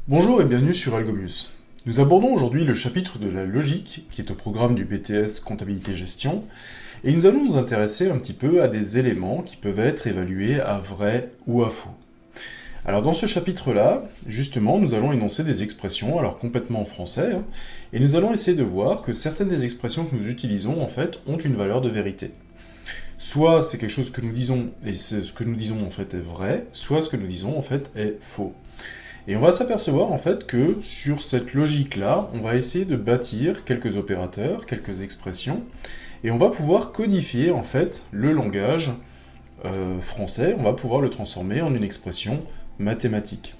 Bonjour et bienvenue sur Algomius. Nous abordons aujourd'hui le chapitre de la logique, qui est au programme du BTS Comptabilité-Gestion, et nous allons nous intéresser un petit peu à des éléments qui peuvent être évalués à vrai ou à faux. Alors dans ce chapitre-là, justement, nous allons énoncer des expressions, alors complètement en français, et nous allons essayer de voir que certaines des expressions que nous utilisons, en fait, ont une valeur de vérité. Soit c'est quelque chose que nous disons, et ce que nous disons, en fait, est vrai, soit ce que nous disons, en fait, est faux. Et on va s'apercevoir en fait que sur cette logique-là, on va essayer de bâtir quelques opérateurs, quelques expressions, et on va pouvoir codifier en fait le langage français, on va pouvoir le transformer en une expression mathématique.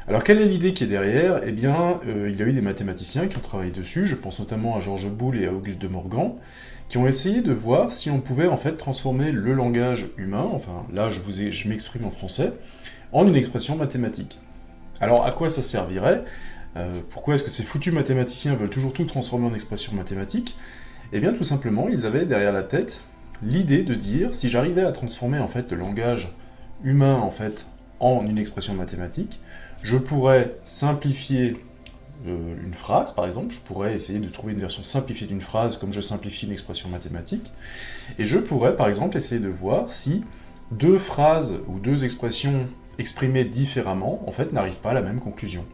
Alors quelle est l'idée qui est derrière? Eh bien, il y a eu des mathématiciens qui ont travaillé dessus, je pense notamment à Georges Boole et à Auguste de Morgan, qui ont essayé de voir si on pouvait en fait transformer le langage humain, enfin là je m'exprime en français, en une expression mathématique. Alors, à quoi ça servirait? Pourquoi est-ce que ces foutus mathématiciens veulent toujours tout transformer en expression mathématique? Eh bien, tout simplement, ils avaient derrière la tête l'idée de dire, si j'arrivais à transformer en fait le langage humain en fait en une expression mathématique, je pourrais simplifier une phrase, par exemple, je pourrais essayer de trouver une version simplifiée d'une phrase comme je simplifie une expression mathématique, et je pourrais, par exemple, essayer de voir si deux phrases ou deux expressions exprimées différemment, en fait, n'arrivent pas à la même conclusion.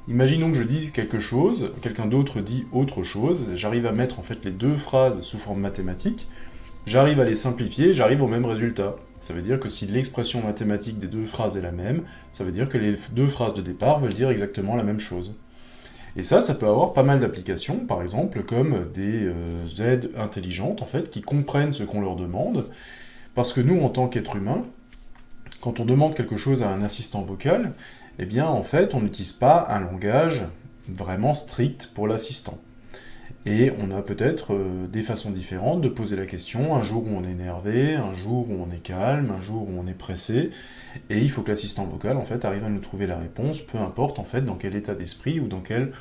Imaginons que je dise quelque chose, quelqu'un d'autre dit autre chose, j'arrive à mettre en fait les deux phrases sous forme mathématique, j'arrive à les simplifier, j'arrive au même résultat. Ça veut dire que si l'expression mathématique des deux phrases est la même, ça veut dire que les deux phrases de départ veulent dire exactement la même chose. Et ça peut avoir pas mal d'applications, par exemple comme des aides intelligentes en fait, qui comprennent ce qu'on leur demande, parce que nous, en tant qu'êtres humains, quand on demande quelque chose à un assistant vocal, eh bien en fait on n'utilise pas un langage vraiment strict pour l'assistant. Et on a peut-être des façons différentes de poser la question, un jour où on est énervé, un jour où on est calme, un jour où on est pressé, et il faut que l'assistant vocal en fait arrive à nous trouver la réponse, peu importe en fait dans quel état d'esprit ou dans quelle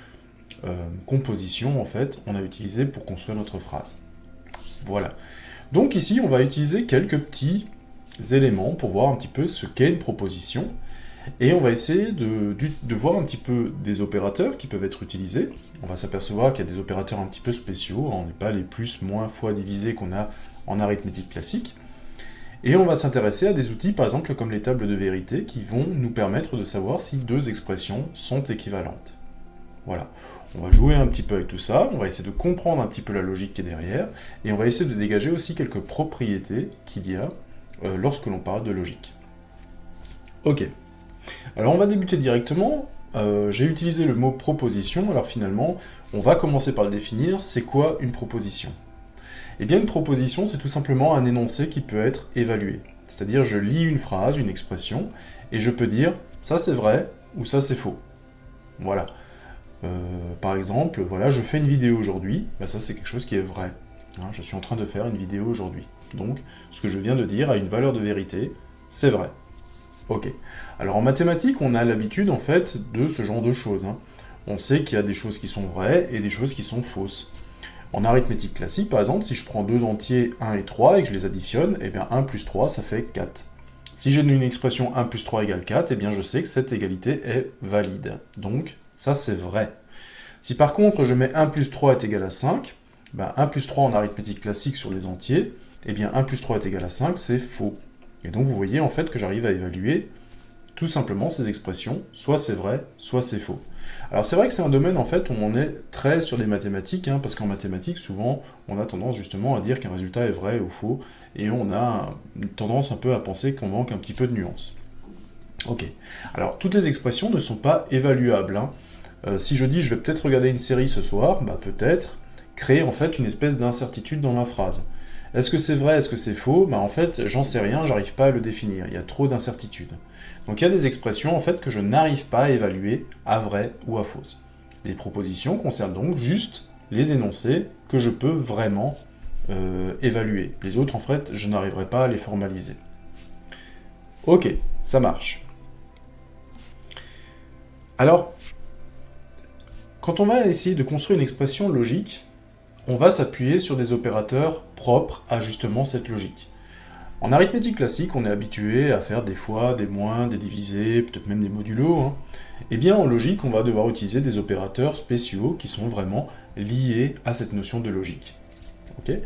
composition en fait on a utilisé pour construire notre phrase. Voilà. Donc ici on va utiliser quelques petits éléments pour voir un petit peu ce qu'est une proposition, et on va essayer de voir un petit peu des opérateurs qui peuvent être utilisés. On va s'apercevoir qu'il y a des opérateurs un petit peu spéciaux, on n'est pas les plus, moins, fois divisés qu'on a en arithmétique classique, et on va s'intéresser à des outils par exemple comme les tables de vérité qui vont nous permettre de savoir si deux expressions sont équivalentes. Voilà. On va jouer un petit peu avec tout ça, on va essayer de comprendre un petit peu la logique qui est derrière, et on va essayer de dégager aussi quelques propriétés qu'il y a lorsque l'on parle de logique. Ok. Alors on va débuter directement. J'ai utilisé le mot proposition, alors finalement, on va commencer par le définir. C'est quoi une proposition? Eh bien une proposition, c'est tout simplement un énoncé qui peut être évalué. C'est-à-dire je lis une phrase, une expression, et je peux dire ça c'est vrai ou ça c'est faux. Voilà. Par exemple, voilà, je fais une vidéo aujourd'hui, bah ça c'est quelque chose qui est vrai. Je suis en train de faire une vidéo aujourd'hui. Donc, ce que je viens de dire a une valeur de vérité, c'est vrai. Ok. Alors en mathématiques, on a l'habitude en fait de ce genre de choses. On sait qu'il y a des choses qui sont vraies et des choses qui sont fausses. En arithmétique classique, par exemple, si je prends deux entiers 1 et 3 et que je les additionne, eh bien 1 plus 3, ça fait 4. Si j'ai une expression 1 plus 3 égale 4, eh bien je sais que cette égalité est valide. Donc, ça c'est vrai. Si par contre je mets 1 plus 3 est égal à 5, ben 1 plus 3 en arithmétique classique sur les entiers, eh bien 1 plus 3 est égal à 5, c'est faux. Et donc vous voyez en fait que j'arrive à évaluer tout simplement ces expressions, soit c'est vrai, soit c'est faux. Alors c'est vrai que c'est un domaine en fait où on est très sur les mathématiques, parce qu'en mathématiques souvent on a tendance justement à dire qu'un résultat est vrai ou faux, et on a une tendance un peu à penser qu'on manque un petit peu de nuances. Ok, alors toutes les expressions ne sont pas évaluables. Si je dis je vais peut-être regarder une série ce soir, bah peut-être créer en fait une espèce d'incertitude dans ma phrase. Est-ce que c'est vrai, est-ce que c'est faux? Bah en fait, j'en sais rien, j'arrive pas à le définir, il y a trop d'incertitudes. Donc il y a des expressions en fait que je n'arrive pas à évaluer à vrai ou à fausse. Les propositions concernent donc juste les énoncés que je peux vraiment évaluer. Les autres en fait, je n'arriverai pas à les formaliser. Ok, ça marche. Alors, quand on va essayer de construire une expression logique, on va s'appuyer sur des opérateurs propres à justement cette logique. En arithmétique classique, on est habitué à faire des fois, des moins, des divisés, peut-être même des modulos, hein. Eh bien, en logique, on va devoir utiliser des opérateurs spéciaux qui sont vraiment liés à cette notion de logique. Okay,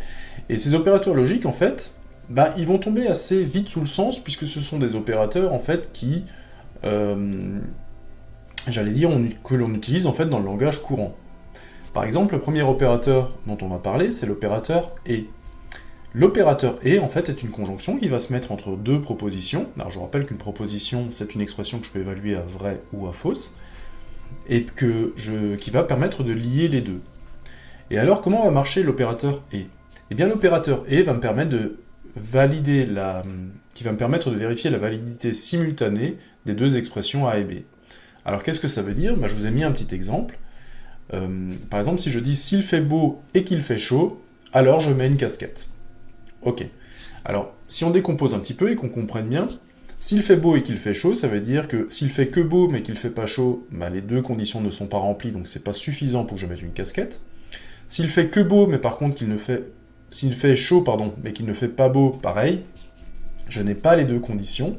et ces opérateurs logiques, en fait, bah, ils vont tomber assez vite sous le sens, puisque ce sont des opérateurs, en fait, qui, j'allais dire, que l'on utilise, en fait, dans le langage courant. Par exemple, le premier opérateur dont on va parler, c'est l'opérateur et. L'opérateur et, en fait, est une conjonction qui va se mettre entre deux propositions. Alors, je rappelle qu'une proposition, c'est une expression que je peux évaluer à vraie ou à fausse, et qui va permettre de lier les deux. Et alors, comment va marcher l'opérateur et? Eh bien, l'opérateur et va me permettre de vérifier la validité simultanée des deux expressions A et B. Alors, qu'est-ce que ça veut dire? Je vous ai mis un petit exemple. Par exemple, si je dis « s'il fait beau et qu'il fait chaud », alors je mets une casquette. Ok. Alors, si on décompose un petit peu et qu'on comprenne bien, s'il fait beau et qu'il fait chaud, ça veut dire que s'il fait que beau mais qu'il fait pas chaud, les deux conditions ne sont pas remplies, donc c'est pas suffisant pour que je mette une casquette. S'il fait que beau, mais par contre s'il fait chaud, mais qu'il ne fait pas beau, pareil, je n'ai pas les deux conditions.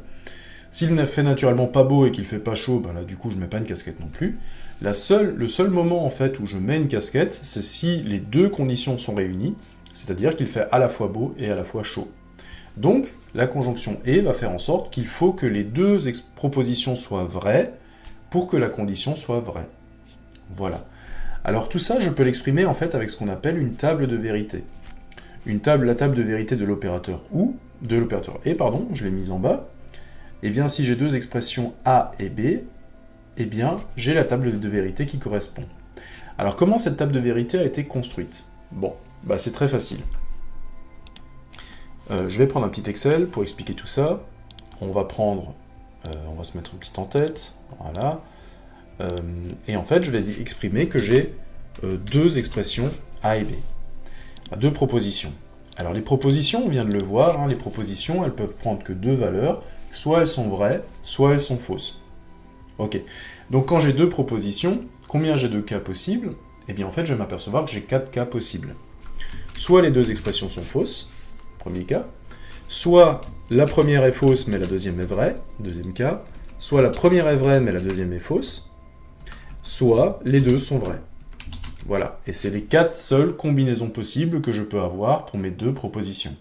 S'il ne fait naturellement pas beau et qu'il fait pas chaud, là du coup je mets pas une casquette non plus. Le seul moment en fait où je mets une casquette, c'est si les deux conditions sont réunies, c'est-à-dire qu'il fait à la fois beau et à la fois chaud. Donc, la conjonction « et » va faire en sorte qu'il faut que les deux propositions soient vraies pour que la condition soit vraie. Voilà. Alors tout ça, je peux l'exprimer en fait avec ce qu'on appelle une table de vérité. La table de vérité de l'opérateur « ou », de l'opérateur « et », pardon, je l'ai mise en bas. Eh bien, si j'ai deux expressions A et B, eh bien, j'ai la table de vérité qui correspond. Alors, comment cette table de vérité a été construite? Bon, c'est très facile. Je vais prendre un petit Excel pour expliquer tout ça. On va se mettre une petite en tête, voilà. Et en fait, je vais exprimer que j'ai deux expressions A et B. Deux propositions. Alors, les propositions, on vient de le voir, les propositions, elles peuvent prendre que deux valeurs, soit elles sont vraies, soit elles sont fausses. Ok. Donc, quand j'ai deux propositions, combien j'ai de cas possibles? Eh bien, en fait, je vais m'apercevoir que j'ai 4 cas possibles. Soit les deux expressions sont fausses, premier cas, soit la première est fausse mais la deuxième est vraie, deuxième cas, soit la première est vraie mais la deuxième est fausse, soit les deux sont vraies. Voilà, et c'est les 4 seules combinaisons possibles que je peux avoir pour mes deux propositions.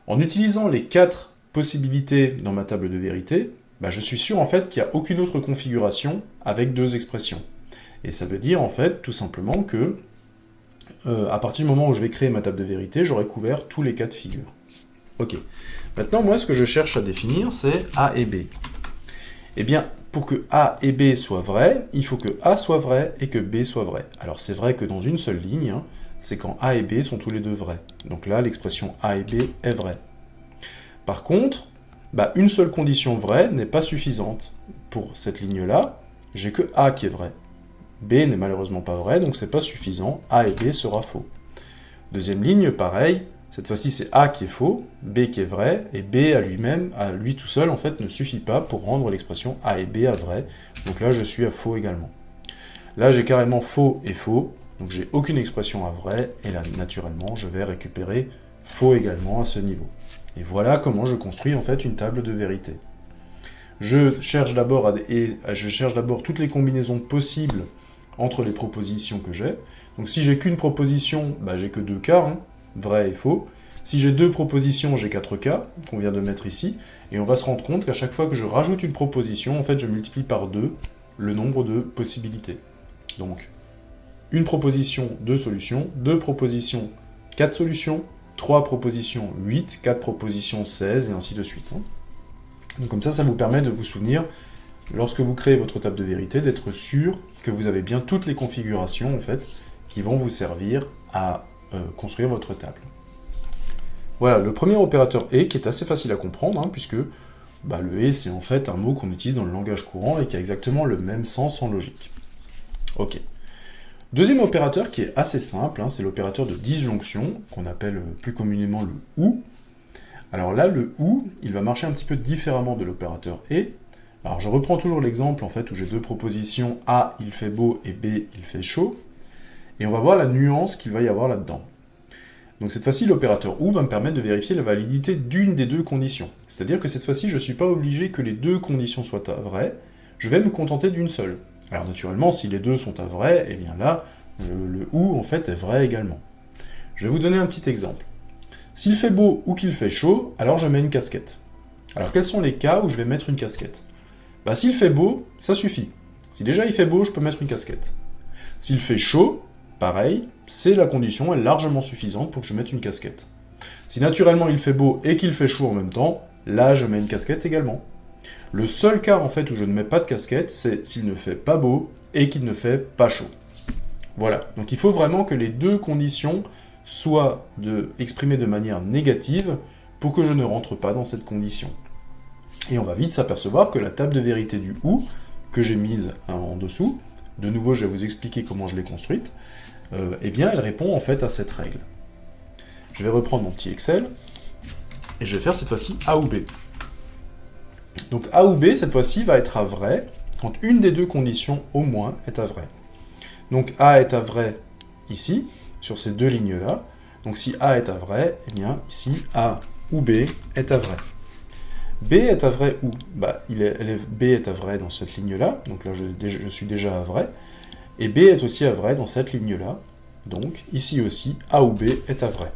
En utilisant les 4 possibilités dans ma table de vérité, je suis sûr en fait qu'il n'y a aucune autre configuration avec deux expressions. Et ça veut dire en fait tout simplement que à partir du moment où je vais créer ma table de vérité, j'aurai couvert tous les cas de figure. Ok. Maintenant, moi, ce que je cherche à définir, c'est A et B. Eh bien, pour que A et B soient vrais, il faut que A soit vrai et que B soit vrai. Alors, c'est vrai que dans une seule ligne, c'est quand A et B sont tous les deux vrais. Donc là, l'expression A et B est vraie. Par contre, une seule condition vraie n'est pas suffisante. Pour cette ligne-là, j'ai que A qui est vrai. B n'est malheureusement pas vrai, donc c'est pas suffisant, A et B sera faux. Deuxième ligne, pareil, cette fois-ci c'est A qui est faux, B qui est vrai, et B à lui tout seul, en fait, ne suffit pas pour rendre l'expression A et B à vrai, donc là je suis à faux également. Là j'ai carrément faux et faux, donc j'ai aucune expression à vrai, et là naturellement je vais récupérer faux également à ce niveau. Et voilà comment je construis en fait une table de vérité. Je cherche d'abord toutes les combinaisons possibles entre les propositions que j'ai. Donc si j'ai qu'une proposition, j'ai que 2 cas, vrai et faux. Si j'ai 2 propositions, j'ai 4 cas, qu'on vient de mettre ici. Et on va se rendre compte qu'à chaque fois que je rajoute une proposition, en fait, je multiplie par 2 le nombre de possibilités. Donc, une proposition, 2 solutions, 2 propositions, 4 solutions, 3 propositions, 8, 4 propositions, 16, et ainsi de suite. Donc comme ça vous permet de vous souvenir, lorsque vous créez votre table de vérité, d'être sûr que vous avez bien toutes les configurations en fait, qui vont vous servir à construire votre table. Voilà, le premier opérateur « et » qui est assez facile à comprendre, puisque le « et » c'est en fait un mot qu'on utilise dans le langage courant et qui a exactement le même sens en logique. Ok. Deuxième opérateur qui est assez simple, c'est l'opérateur de disjonction, qu'on appelle plus communément le « ou ». Alors là, le « ou », il va marcher un petit peu différemment de l'opérateur « et ». Alors je reprends toujours l'exemple en fait où j'ai deux propositions, A, il fait beau, et B, il fait chaud. Et on va voir la nuance qu'il va y avoir là-dedans. Donc cette fois-ci, l'opérateur OU va me permettre de vérifier la validité d'une des deux conditions. C'est-à-dire que cette fois-ci, je ne suis pas obligé que les deux conditions soient vraies, je vais me contenter d'une seule. Alors naturellement, si les deux sont vraies, et bien là, le OU en fait est vrai également. Je vais vous donner un petit exemple. S'il fait beau ou qu'il fait chaud, alors je mets une casquette. Alors quels sont les cas où je vais mettre une casquette? S'il fait beau, ça suffit. Si déjà il fait beau, je peux mettre une casquette. S'il fait chaud, pareil, c'est la condition est largement suffisante pour que je mette une casquette. Si naturellement il fait beau et qu'il fait chaud en même temps, là je mets une casquette également. Le seul cas en fait où je ne mets pas de casquette, c'est s'il ne fait pas beau et qu'il ne fait pas chaud. Voilà, donc il faut vraiment que les deux conditions soient exprimées de manière négative pour que je ne rentre pas dans cette condition. Et on va vite s'apercevoir que la table de vérité du OU, que j'ai mise en dessous, de nouveau je vais vous expliquer comment je l'ai construite, eh bien elle répond en fait à cette règle. Je vais reprendre mon petit Excel, et je vais faire cette fois-ci A ou B. Donc A ou B, cette fois-ci, va être à vrai, quand une des deux conditions au moins est à vrai. Donc A est à vrai ici, sur ces deux lignes-là. Donc si A est à vrai, eh bien ici A ou B est à vrai. B est à vrai où? B est à vrai dans cette ligne-là, donc là je suis déjà à vrai. Et B est aussi à vrai dans cette ligne-là, donc ici aussi A ou B est à vrai.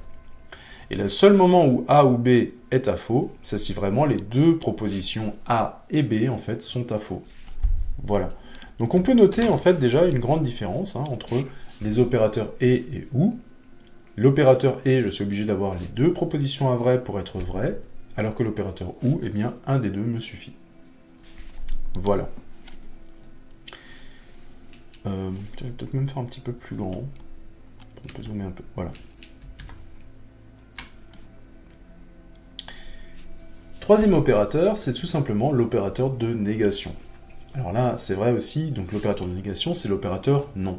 Et le seul moment où A ou B est à faux, c'est si vraiment les deux propositions A et B en fait sont à faux. Voilà. Donc on peut noter en fait déjà une grande différence entre les opérateurs et OU. L'opérateur et, je suis obligé d'avoir les deux propositions à vrai pour être vrai, alors que l'opérateur OU, eh bien un des deux me suffit. Voilà. Je vais peut-être même faire un petit peu plus grand. On peut zoomer un peu. Voilà. Troisième opérateur, c'est tout simplement l'opérateur de négation. Alors là, c'est vrai aussi, donc l'opérateur de négation, c'est l'opérateur non.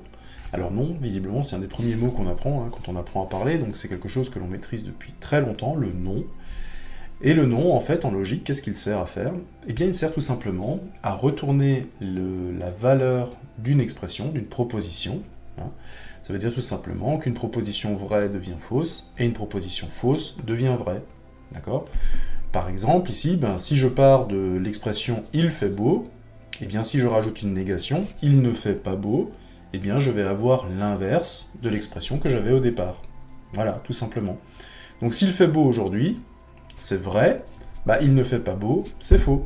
Alors non, visiblement, c'est un des premiers mots qu'on apprend quand on apprend à parler, donc c'est quelque chose que l'on maîtrise depuis très longtemps, le non. Et le non, en fait, en logique, qu'est-ce qu'il sert à faire? Eh bien, il sert tout simplement à retourner la valeur d'une expression, d'une proposition. Ça veut dire tout simplement qu'une proposition vraie devient fausse, et une proposition fausse devient vraie. D'accord? Par exemple, ici, si je pars de l'expression « il fait beau », eh bien, si je rajoute une négation « il ne fait pas beau », eh bien, je vais avoir l'inverse de l'expression que j'avais au départ. Voilà, tout simplement. Donc, s'il fait beau aujourd'hui, c'est vrai, il ne fait pas beau, c'est faux.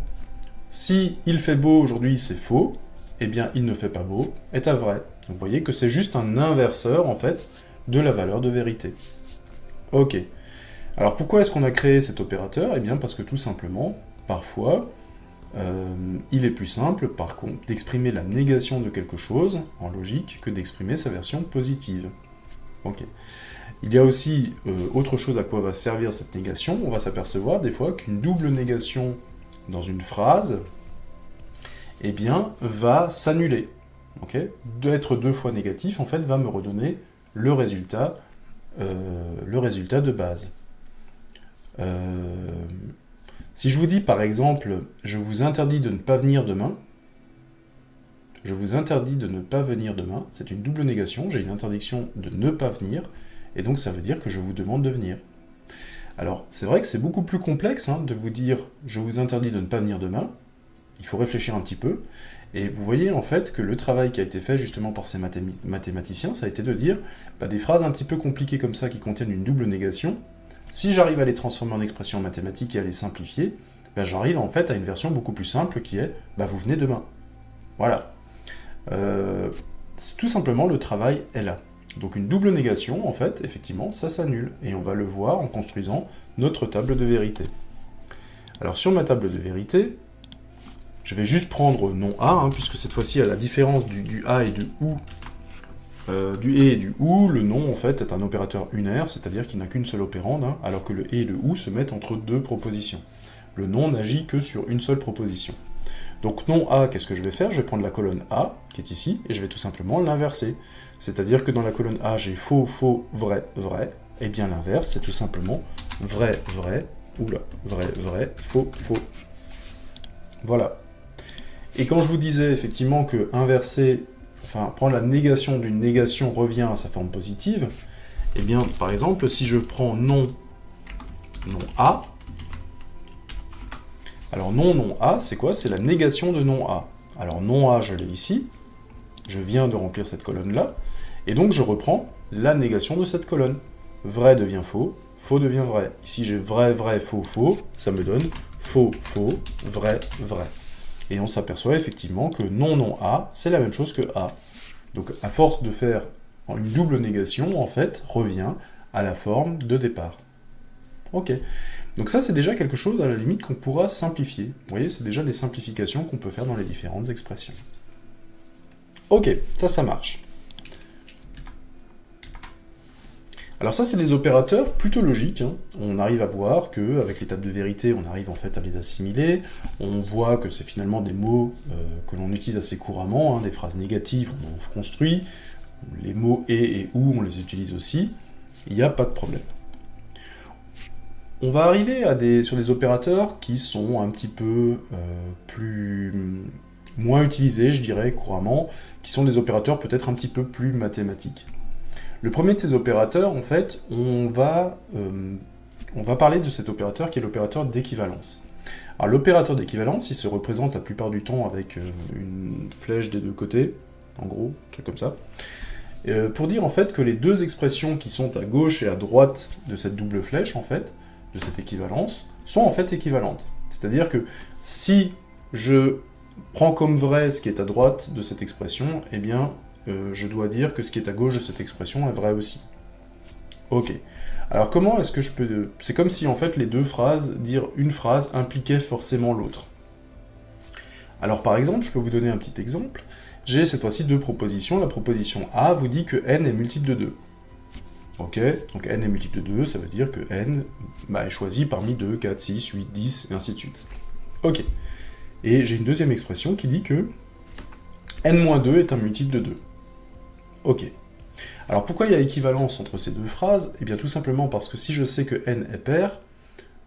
Si il fait beau aujourd'hui, c'est faux, eh bien, il ne fait pas beau est à vrai. Donc, vous voyez que c'est juste un inverseur, en fait, de la valeur de vérité. Ok. Alors, pourquoi est-ce qu'on a créé cet opérateur? Eh bien, parce que tout simplement, parfois, il est plus simple, par contre, d'exprimer la négation de quelque chose, en logique, que d'exprimer sa version positive. Ok. Il y a aussi autre chose à quoi va servir cette négation. On va s'apercevoir des fois qu'une double négation dans une phrase, eh bien, va s'annuler. Okay, d'être deux fois négatif, en fait, va me redonner le résultat de base. Si je vous dis, par exemple, je vous interdis de ne pas venir demain, je vous interdis de ne pas venir demain, c'est une double négation, j'ai une interdiction de ne pas venir, et donc ça veut dire que je vous demande de venir. Alors, c'est vrai que c'est beaucoup plus complexe de vous dire « je vous interdis de ne pas venir demain », il faut réfléchir un petit peu, et vous voyez en fait que le travail qui a été fait justement par ces mathématiciens, ça a été de dire des phrases un petit peu compliquées comme ça qui contiennent une double négation, si j'arrive à les transformer en expressions mathématiques et à les simplifier, j'arrive en fait à une version beaucoup plus simple qui est vous venez demain. Voilà. Tout simplement, le travail est là. Donc une double négation, en fait, effectivement, ça s'annule. Et on va le voir en construisant notre table de vérité. Alors sur ma table de vérité, je vais juste prendre non A, puisque cette fois-ci, à la différence du A et du OU, du et et du OU, le non, en fait, est un opérateur unaire, c'est-à-dire qu'il n'a qu'une seule opérande, alors que le et et le OU se mettent entre deux propositions. Le non n'agit que sur une seule proposition. Donc non A, qu'est-ce que je vais faire? Je vais prendre la colonne A, qui est ici, et je vais tout simplement l'inverser. C'est-à-dire que dans la colonne A, j'ai faux, faux, vrai, vrai, et bien l'inverse, c'est tout simplement vrai, vrai, vrai, vrai, faux, faux. Voilà. Et quand je vous disais effectivement que inverser, prendre la négation d'une négation revient à sa forme positive, Eh bien, par exemple, si je prends non A, alors non A, c'est quoi? C'est la négation de non A. Alors non A, je l'ai ici, je viens de remplir cette colonne-là, et donc je reprends la négation de cette colonne. Vrai devient faux, faux devient vrai. Ici j'ai vrai, vrai, faux, faux, ça me donne faux, faux, vrai, vrai. Et on s'aperçoit effectivement que non A, c'est la même chose que A. Donc à force de faire une double négation, en fait, revient à la forme de départ. Ok. Donc ça, c'est déjà quelque chose, à la limite, qu'on pourra simplifier. Vous voyez, c'est déjà des simplifications qu'on peut faire dans les différentes expressions. Ok, ça marche. Alors ça, c'est des opérateurs plutôt logiques. Hein. On arrive à voir qu'avec l'étape de vérité, on arrive en fait à les assimiler. On voit que c'est finalement des mots que l'on utilise assez couramment, hein, des phrases négatives, on en construit. Les mots et ou, on les utilise aussi. Il n'y a pas de problème. On va arriver sur des opérateurs qui sont un petit peu moins utilisés, je dirais, couramment, qui sont des opérateurs peut-être un petit peu plus mathématiques. Le premier de ces opérateurs, en fait, on va parler de cet opérateur qui est l'opérateur d'équivalence. Alors l'opérateur d'équivalence, il se représente la plupart du temps avec une flèche des deux côtés, en gros, un truc comme ça, pour dire en fait que les deux expressions qui sont à gauche et à droite de cette double flèche, en fait, de cette équivalence, sont en fait équivalentes. C'est-à-dire que si je prends comme vrai ce qui est à droite de cette expression, eh bien, je dois dire que ce qui est à gauche de cette expression est vrai aussi. Ok. Alors comment est-ce que je peux... C'est comme si en fait les deux phrases, dire une phrase, impliquait forcément l'autre. Alors par exemple, je peux vous donner un petit exemple. J'ai cette fois-ci deux propositions. La proposition A vous dit que n est multiple de 2. Ok, donc n est multiple de 2, ça veut dire que n est choisi parmi 2, 4, 6, 8, 10, et ainsi de suite. Ok. Et j'ai une deuxième expression qui dit que n-2 est un multiple de 2. Ok. Alors pourquoi il y a équivalence entre ces deux phrases? Eh bien tout simplement parce que si je sais que n est pair,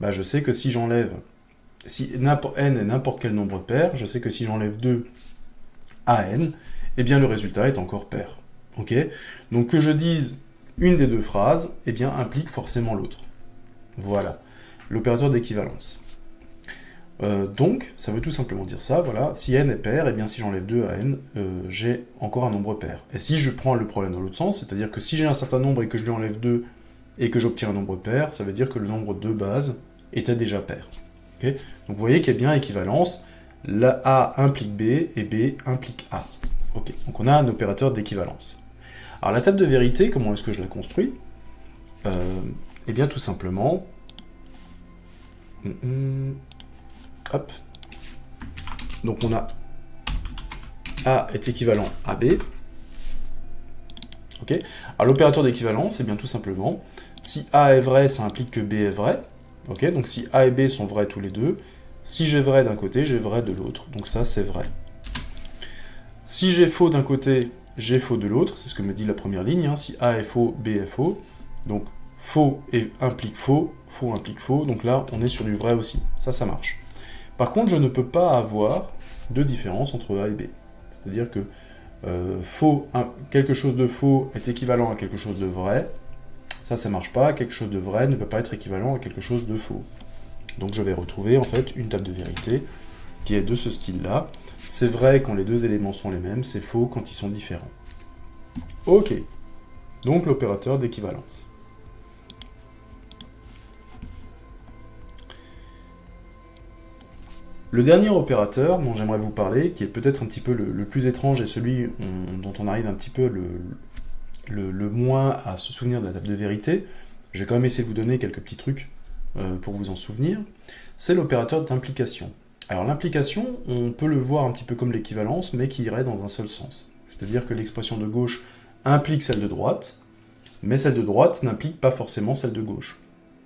je sais que si j'enlève... Si n est n'importe quel nombre pair, je sais que si j'enlève 2 à n, eh bien le résultat est encore pair. Ok. Donc que je dise une des deux phrases, eh bien, implique forcément l'autre. Voilà, l'opérateur d'équivalence. Donc, ça veut tout simplement dire ça, voilà, si n est pair, eh bien, si j'enlève 2 à n, j'ai encore un nombre pair. Et si je prends le problème dans l'autre sens, c'est-à-dire que si j'ai un certain nombre et que je lui enlève 2 et que j'obtiens un nombre pair, ça veut dire que le nombre de base était déjà pair. Okay. Donc vous voyez qu'il y a bien équivalence, la A implique B et B implique A. Okay. Donc on a un opérateur d'équivalence. Alors la table de vérité, comment est-ce que je la construis? Eh bien tout simplement... Hop. Donc on a A est équivalent à B. Ok. Alors l'opérateur d'équivalence, c'est bien tout simplement, si A est vrai, ça implique que B est vrai. Ok. Donc si A et B sont vrais tous les deux, si j'ai vrai d'un côté, j'ai vrai de l'autre. Donc ça, c'est vrai. Si j'ai faux d'un côté, j'ai faux de l'autre, c'est ce que me dit la première ligne, hein. Si A est faux, B est faux, donc faux implique faux implique faux, donc là on est sur du vrai aussi, ça marche. Par contre je ne peux pas avoir de différence entre A et B, c'est-à-dire que quelque chose de faux est équivalent à quelque chose de vrai, ça marche pas, quelque chose de vrai ne peut pas être équivalent à quelque chose de faux. Donc je vais retrouver en fait une table de vérité qui est de ce style-là. C'est vrai quand les deux éléments sont les mêmes, c'est faux quand ils sont différents. Ok, donc l'opérateur d'équivalence. Le dernier opérateur dont j'aimerais vous parler, qui est peut-être un petit peu le plus étrange et celui dont on arrive un petit peu le moins à se souvenir de la table de vérité, j'ai quand même essayé de vous donner quelques petits trucs pour vous en souvenir, c'est l'opérateur d'implication. Alors l'implication, on peut le voir un petit peu comme l'équivalence, mais qui irait dans un seul sens. C'est-à-dire que l'expression de gauche implique celle de droite, mais celle de droite n'implique pas forcément celle de gauche.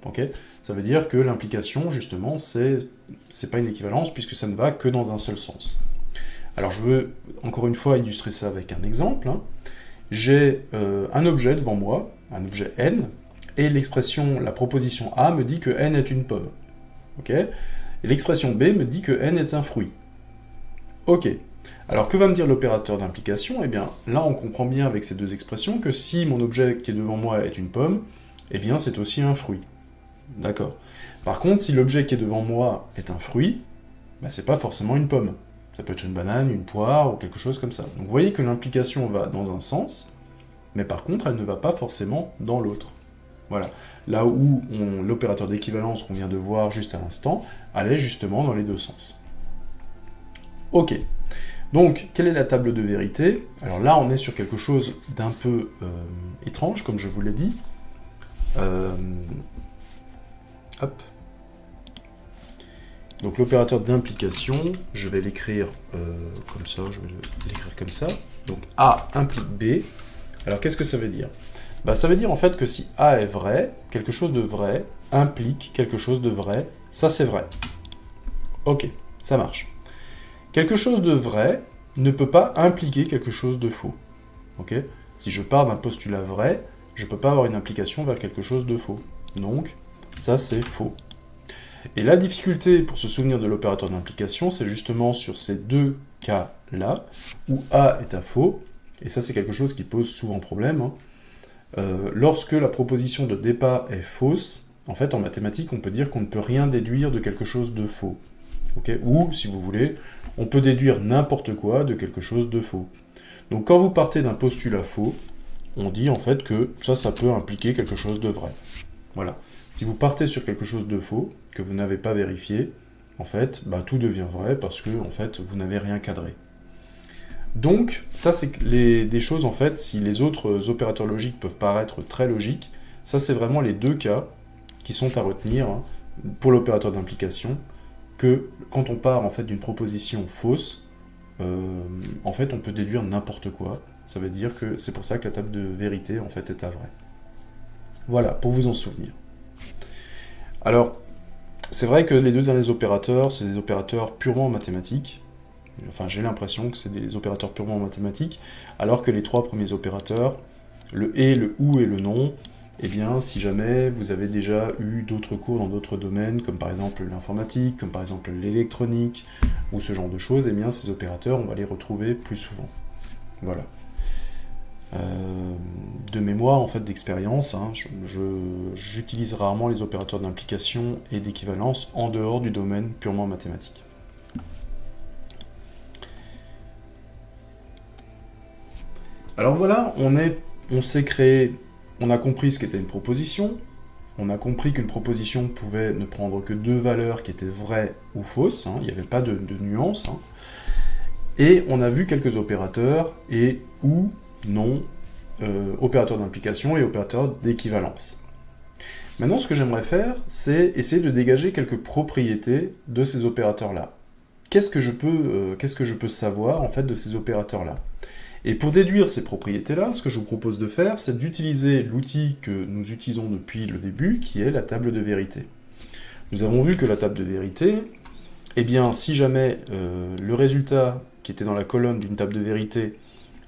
Okay. Ça veut dire que l'implication, justement, c'est pas une équivalence, puisque ça ne va que dans un seul sens. Alors je veux, encore une fois, illustrer ça avec un exemple. Hein. J'ai un objet devant moi, un objet n, et la proposition A me dit que n est une pomme. Okay. Et l'expression B me dit que n est un fruit. Ok, Alors que va me dire l'opérateur d'implication? Eh bien, là on comprend bien avec ces deux expressions que si mon objet qui est devant moi est une pomme, eh bien c'est aussi un fruit. D'accord. Par contre, si l'objet qui est devant moi est un fruit, bah, c'est pas forcément une pomme. Ça peut être une banane, une poire, ou quelque chose comme ça. Donc vous voyez que l'implication va dans un sens, mais par contre, elle ne va pas forcément dans l'autre. Voilà. Là où l'opérateur d'équivalence qu'on vient de voir juste à l'instant, allait justement dans les deux sens. Ok. Donc, quelle est la table de vérité? Alors là, on est sur quelque chose d'un peu étrange, comme je vous l'ai dit. Hop. Donc l'opérateur d'implication, je vais l'écrire comme ça, je vais l'écrire comme ça. Donc A implique B. Alors qu'est-ce que ça veut dire? Bah, ça veut dire en fait que si A est vrai, quelque chose de vrai implique quelque chose de vrai, ça c'est vrai. Ok, ça marche. Quelque chose de vrai ne peut pas impliquer quelque chose de faux. Ok? Si je pars d'un postulat vrai, je ne peux pas avoir une implication vers quelque chose de faux. Donc, ça c'est faux. Et la difficulté pour se souvenir de l'opérateur d'implication, c'est justement sur ces deux cas-là, où A est un faux, et ça c'est quelque chose qui pose souvent problème. Lorsque la proposition de départ est fausse, en fait en mathématiques on peut dire qu'on ne peut rien déduire de quelque chose de faux. Okay? Ou, si vous voulez, on peut déduire n'importe quoi de quelque chose de faux. Donc quand vous partez d'un postulat faux, on dit en fait que ça peut impliquer quelque chose de vrai. Voilà. Si vous partez sur quelque chose de faux, que vous n'avez pas vérifié, en fait, bah, tout devient vrai parce que en fait, vous n'avez rien cadré. Donc, ça c'est des choses, en fait, si les autres opérateurs logiques peuvent paraître très logiques, ça c'est vraiment les deux cas qui sont à retenir hein, pour l'opérateur d'implication, que quand on part en fait d'une proposition fausse, en fait on peut déduire n'importe quoi. Ça veut dire que c'est pour ça que la table de vérité en fait est à vrai. Voilà, pour vous en souvenir. Alors, c'est vrai que les deux derniers opérateurs, c'est des opérateurs purement mathématiques. Enfin, j'ai l'impression que c'est des opérateurs purement mathématiques, alors que les trois premiers opérateurs, le et, le ou et le non, eh bien, si jamais vous avez déjà eu d'autres cours dans d'autres domaines, comme par exemple l'informatique, comme par exemple l'électronique, ou ce genre de choses, eh bien, ces opérateurs, on va les retrouver plus souvent. Voilà. De mémoire, en fait, d'expérience, hein, j'utilise rarement les opérateurs d'implication et d'équivalence en dehors du domaine purement mathématique. Alors voilà, on s'est créé, on a compris ce qu'était une proposition, on a compris qu'une proposition pouvait ne prendre que deux valeurs qui étaient vraies ou fausses, hein, il n'y avait pas de nuance, hein, et on a vu quelques opérateurs, et ou, non, opérateurs d'implication et opérateurs d'équivalence. Maintenant, ce que j'aimerais faire, c'est essayer de dégager quelques propriétés de ces opérateurs-là. Qu'est-ce que je peux savoir, en fait, de ces opérateurs-là? Et pour déduire ces propriétés-là, ce que je vous propose de faire, c'est d'utiliser l'outil que nous utilisons depuis le début, qui est la table de vérité. Nous avons vu que la table de vérité, eh bien, si jamais le résultat qui était dans la colonne d'une table de vérité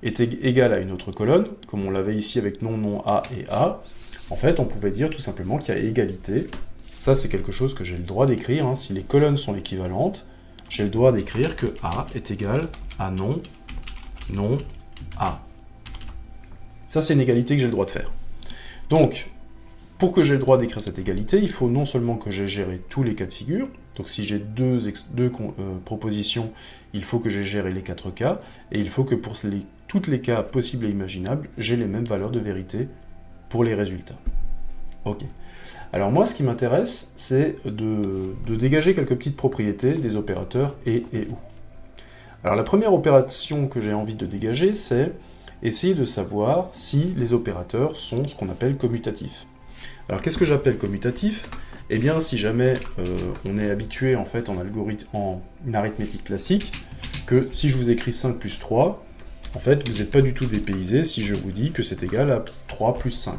était égal à une autre colonne, comme on l'avait ici avec non, non, A et A, en fait, on pouvait dire tout simplement qu'il y a égalité. Ça, c'est quelque chose que j'ai le droit d'écrire. Hein. Si les colonnes sont équivalentes, j'ai le droit d'écrire que A est égal à non, non, A. Ça, c'est une égalité que j'ai le droit de faire. Donc, pour que j'ai le droit d'écrire cette égalité, il faut non seulement que j'ai géré tous les cas de figure, donc si j'ai deux propositions, il faut que j'ai géré les 4 cas, et il faut que pour tous les cas possibles et imaginables, j'ai les mêmes valeurs de vérité pour les résultats. Ok. Alors moi, ce qui m'intéresse, c'est de dégager quelques petites propriétés des opérateurs et ou. Alors la première opération que j'ai envie de dégager, c'est essayer de savoir si les opérateurs sont ce qu'on appelle commutatifs. Alors qu'est-ce que j'appelle commutatif? Eh bien, si jamais on est habitué en fait en arithmétique classique, que si je vous écris 5 plus 3, en fait, vous n'êtes pas du tout dépaysé si je vous dis que c'est égal à 3 plus 5.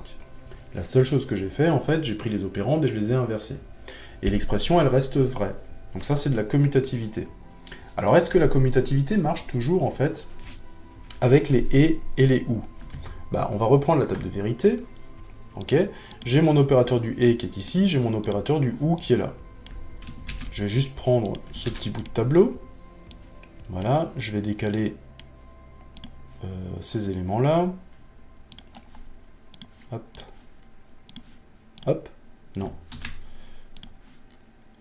La seule chose que j'ai fait, en fait, j'ai pris les opérandes et je les ai inversés. Et l'expression, elle reste vraie. Donc ça, c'est de la commutativité. Alors, est-ce que la commutativité marche toujours, en fait, avec les et les ou? Bah, on va reprendre la table de vérité. Ok, j'ai mon opérateur du et qui est ici, j'ai mon opérateur du ou qui est là. Je vais juste prendre ce petit bout de tableau. Voilà, je vais décaler ces éléments-là. Hop. Hop. Non.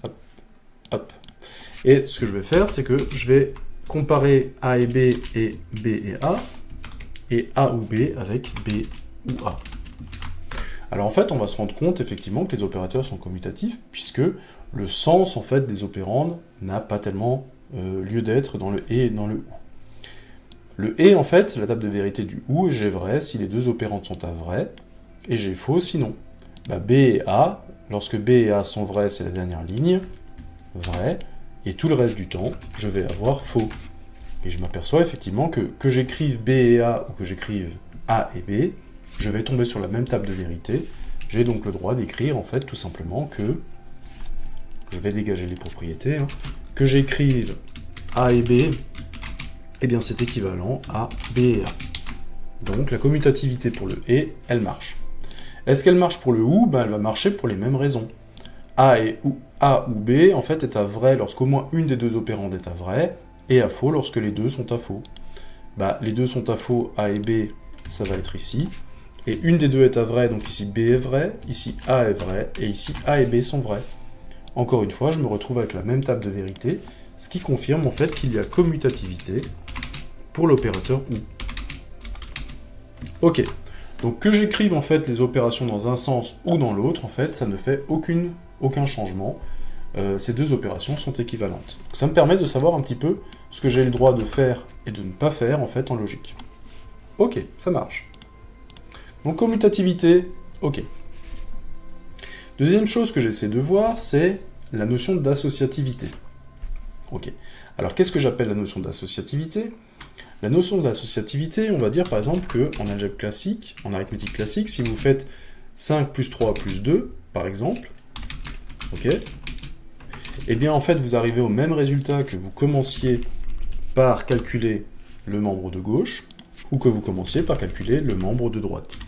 Hop. Hop. Et ce que je vais faire, c'est que je vais comparer A et B et B et A ou B avec B ou A. Alors en fait, on va se rendre compte effectivement que les opérateurs sont commutatifs, puisque le sens en fait des opérandes n'a pas tellement lieu d'être dans le et dans le ou. Le et, en fait, la table de vérité du ou est G vrai si les deux opérandes sont à vrai, et G faux sinon. Bah, B et A, lorsque B et A sont vrais, c'est la dernière ligne, vrai, et tout le reste du temps, je vais avoir faux. Et je m'aperçois effectivement que j'écrive B et A ou que j'écrive A et B, je vais tomber sur la même table de vérité. J'ai donc le droit d'écrire, en fait, tout simplement que, je vais dégager les propriétés, hein, que j'écrive A et B, eh bien c'est équivalent à B et A. Donc la commutativité pour le et, elle marche. Est-ce qu'elle marche pour le ou? Ben, elle va marcher pour les mêmes raisons. A ou B, en fait, est à vrai lorsqu'au moins une des deux opérandes est à vrai, et à faux lorsque les deux sont à faux. Bah, les deux sont à faux, A et B, ça va être ici. Et une des deux est à vrai, donc ici B est vrai, ici A est vrai, et ici A et B sont vrais. Encore une fois, je me retrouve avec la même table de vérité, ce qui confirme en fait qu'il y a commutativité pour l'opérateur OU. Ok, donc que j'écrive en fait les opérations dans un sens ou dans l'autre, en fait, ça ne fait aucun changement. Ces deux opérations sont équivalentes. Donc, ça me permet de savoir un petit peu ce que j'ai le droit de faire et de ne pas faire en fait en logique. Ok, ça marche. Donc commutativité, ok. Deuxième chose que j'essaie de voir, c'est la notion d'associativité. Ok. Alors qu'est-ce que j'appelle la notion d'associativité? La notion d'associativité, on va dire par exemple qu'en algèbre classique, en arithmétique classique, si vous faites 5 plus 3 plus 2, par exemple, ok, eh bien en fait vous arrivez au même résultat que vous commenciez par calculer le membre de gauche, ou que vous commenciez par calculer le membre de droite.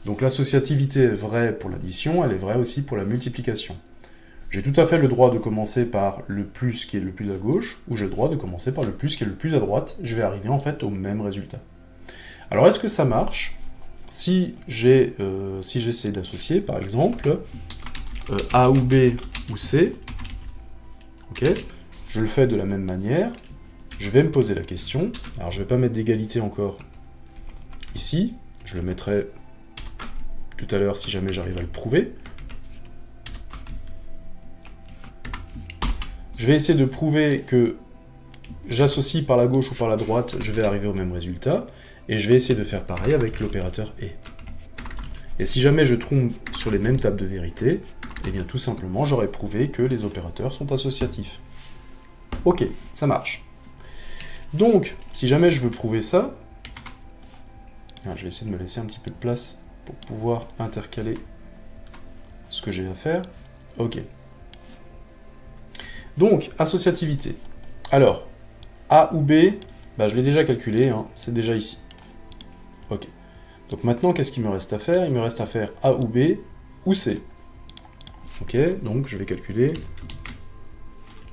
Donc l'associativité est vraie pour l'addition, elle est vraie aussi pour la multiplication. J'ai tout à fait le droit de commencer par le plus qui est le plus à gauche, ou j'ai le droit de commencer par le plus qui est le plus à droite, je vais arriver en fait au même résultat. Alors est-ce que ça marche si j'essaie d'associer par exemple A ou B ou C, ok, je le fais de la même manière, je vais me poser la question, alors je ne vais pas mettre d'égalité encore ici, je le mettrai tout à l'heure si jamais j'arrive à le prouver. Je vais essayer de prouver que j'associe par la gauche ou par la droite, je vais arriver au même résultat, et je vais essayer de faire pareil avec l'opérateur et. Et si jamais je trompe sur les mêmes tables de vérité, eh bien tout simplement j'aurais prouvé que les opérateurs sont associatifs. Ok, ça marche. Donc, si jamais je veux prouver ça, je vais essayer de me laisser un petit peu de place pour pouvoir intercaler ce que j'ai à faire. Ok. Donc, associativité. Alors, A ou B, bah, je l'ai déjà calculé, hein, c'est déjà ici. Ok. Donc maintenant, qu'est-ce qu'il me reste à faire? Il me reste à faire A ou B ou C. Ok, donc je vais calculer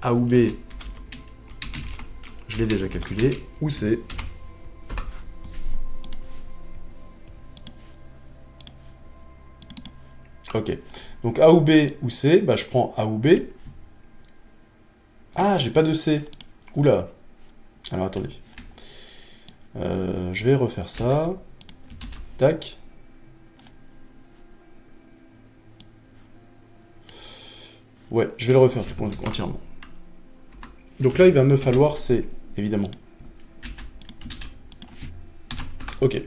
A ou B, je l'ai déjà calculé, ou C. Ok, donc A ou B ou C, bah, je prends A ou B. Ah, j'ai pas de C. Oula. Alors attendez. Je vais refaire ça. Tac. Ouais, je vais le refaire tout entièrement. Donc là, il va me falloir C, évidemment. Ok.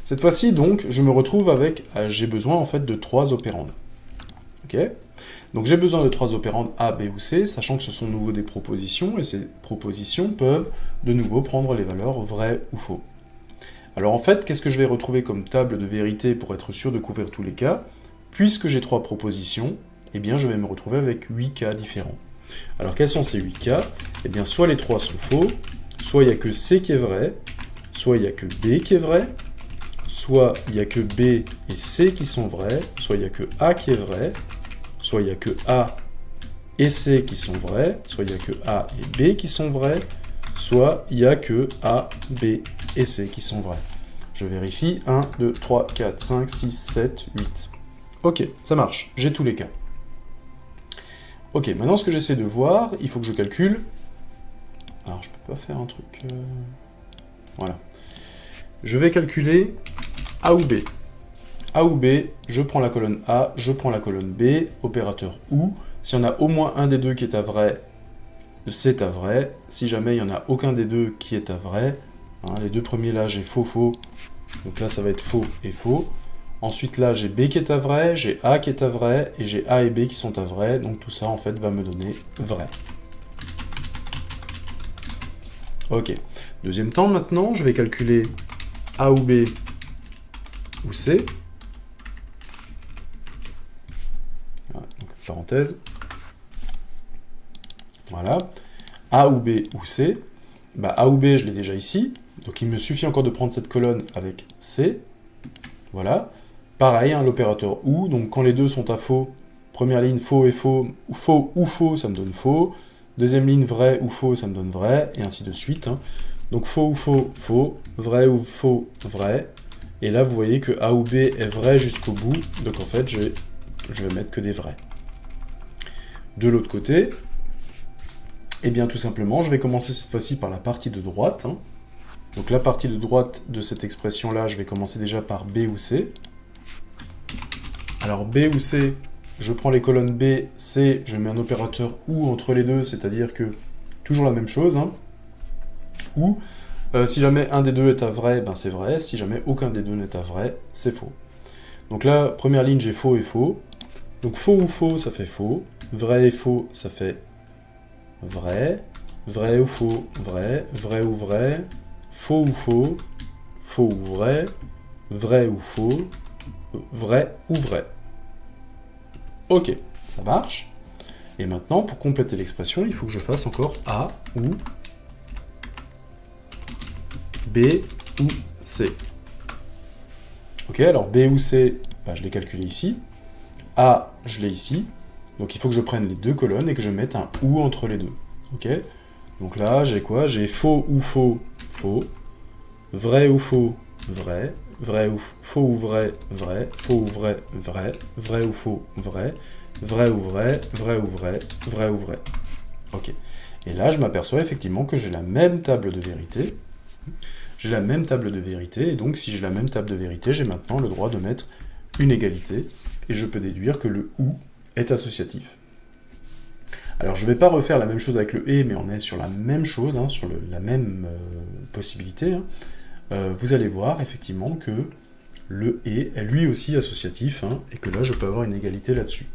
Cette fois-ci, donc, je me retrouve avec... j'ai besoin, en fait, de 3 opérandes. Ok. Donc j'ai besoin de 3 opérandes A, B ou C, sachant que ce sont de nouveau des propositions, et ces propositions peuvent de nouveau prendre les valeurs vraies ou faux. Alors en fait, qu'est-ce que je vais retrouver comme table de vérité pour être sûr de couvrir tous les cas? Puisque j'ai 3 propositions, eh bien je vais me retrouver avec 8 cas différents. Alors quels sont ces 8 cas? Eh bien soit les 3 sont faux, soit il n'y a que C qui est vrai, soit il n'y a que B qui est vrai, soit il n'y a que B et C qui sont vrais, soit il n'y a que A qui est vrai, soit il n'y a que A et C qui sont vrais, soit il n'y a que A et B qui sont vrais, soit il n'y a que A, B et C qui sont vrais. Je vérifie, 1, 2, 3, 4, 5, 6, 7, 8. Ok, ça marche, j'ai tous les cas. Ok, maintenant ce que j'essaie de voir, il faut que je calcule. Alors je peux pas faire un truc... Voilà. Je vais calculer A ou B. A ou B, je prends la colonne A, je prends la colonne B, opérateur OU. Si on a au moins un des deux qui est à vrai, c'est à vrai. Si jamais il n'y en a aucun des deux qui est à vrai, hein, les deux premiers là, j'ai faux, faux. Donc là, ça va être faux et faux. Ensuite là, j'ai B qui est à vrai, j'ai A qui est à vrai, et j'ai A et B qui sont à vrai. Donc tout ça, en fait, va me donner vrai. Ok. Deuxième temps, maintenant, je vais calculer A ou B ou C. Voilà, donc, parenthèse. Voilà. A ou B ou C. Bah, A ou B, je l'ai déjà ici. Donc il me suffit encore de prendre cette colonne avec C. Voilà. Pareil, hein, l'opérateur OU. Donc quand les deux sont à faux, première ligne faux et faux, ou faux, ça me donne faux. Deuxième ligne vrai ou faux, ça me donne vrai, et ainsi de suite. Hein. Donc faux ou faux, faux. Vrai ou faux, vrai. Et là, vous voyez que A ou B est vrai jusqu'au bout. Donc en fait, je vais mettre que des vrais. De l'autre côté, eh bien tout simplement, je vais commencer cette fois-ci par la partie de droite. Hein. Donc la partie de droite de cette expression-là, je vais commencer déjà par B ou C. Alors B ou C, je prends les colonnes B, C, je mets un opérateur OU entre les deux, c'est-à-dire que toujours la même chose. Hein. OU, si jamais un des deux est à vrai, ben c'est vrai. Si jamais aucun des deux n'est à vrai, c'est faux. Donc là, première ligne, j'ai faux et faux. Donc faux ou faux, ça fait faux. Vrai et faux, ça fait vrai. Vrai ou faux, vrai. Vrai ou vrai. Faux ou faux. Faux ou vrai. Vrai ou faux. Vrai ou vrai. Ok, ça marche. Et maintenant, pour compléter l'expression, il faut que je fasse encore A ou B ou C. Ok, alors B ou C, bah, je l'ai calculé ici. A, je l'ai ici. Donc il faut que je prenne les deux colonnes et que je mette un OU entre les deux. Ok. Donc là, j'ai quoi? J'ai faux ou faux, faux. Vrai ou faux, vrai. Vrai ou faux ou vrai, vrai. Faux ou vrai, vrai. Vrai ou faux, vrai. Vrai ou vrai, vrai ou vrai, vrai ou vrai. Ok. Et là, je m'aperçois effectivement que j'ai la même table de vérité. J'ai la même table de vérité, et donc si j'ai la même table de vérité, j'ai maintenant le droit de mettre une égalité, et je peux déduire que le OU est associatif. Alors je ne vais pas refaire la même chose avec le et, mais on est sur la même chose, hein, sur la même possibilité. Hein. Vous allez voir effectivement que le et est lui aussi associatif, hein, et que là je peux avoir une égalité là-dessus.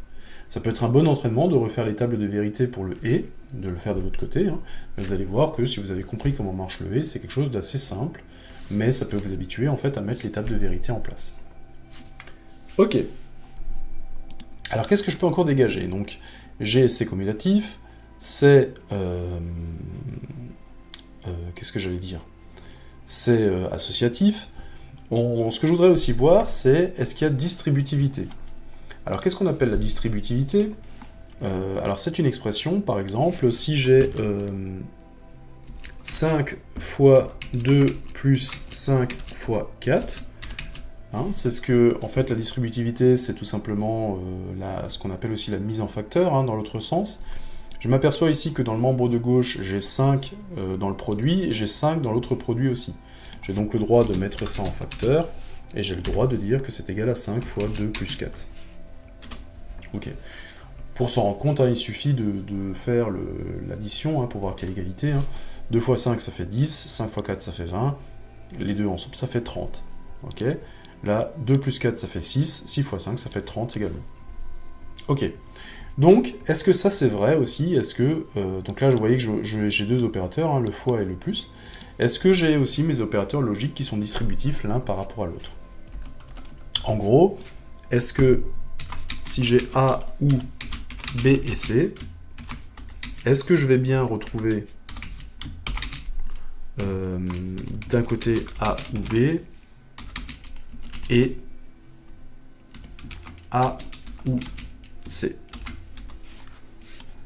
Ça peut être un bon entraînement de refaire les tables de vérité pour le et, de le faire de l'autre côté, hein. Mais vous allez voir que si vous avez compris comment marche le et, c'est quelque chose d'assez simple, mais ça peut vous habituer en fait à mettre les tables de vérité en place. Ok. Alors qu'est-ce que je peux encore dégager? Donc G c'est cumulatif, c'est... qu'est-ce que j'allais dire? C'est associatif. Ce que je voudrais aussi voir, c'est est-ce qu'il y a distributivité? Alors qu'est-ce qu'on appelle la distributivité? Alors c'est une expression, par exemple, si j'ai 5 fois 2 plus 5 fois 4, hein, c'est ce que, en fait, la distributivité, c'est tout simplement ce qu'on appelle aussi la mise en facteur, hein, dans l'autre sens. Je m'aperçois ici que dans le membre de gauche, j'ai 5 dans le produit, et j'ai 5 dans l'autre produit aussi. J'ai donc le droit de mettre ça en facteur, et j'ai le droit de dire que c'est égal à 5 fois 2 plus 4. Ok. Pour s'en rendre compte, hein, il suffit de faire l'addition, hein, pour voir qu'il y a égalité. Hein. 2 fois 5, ça fait 10, 5 fois 4, ça fait 20, les deux ensemble, ça fait 30. Ok. Là, 2 plus 4, ça fait 6, 6 fois 5, ça fait 30 également. Ok. Donc, est-ce que ça c'est vrai aussi? Est-ce que, donc là, vous voyez que j'ai deux opérateurs, hein, le fois et le plus. Est-ce que j'ai aussi mes opérateurs logiques qui sont distributifs l'un par rapport à l'autre? En gros, est-ce que si j'ai A ou B et C, est-ce que je vais bien retrouver d'un côté A ou B et A ou C?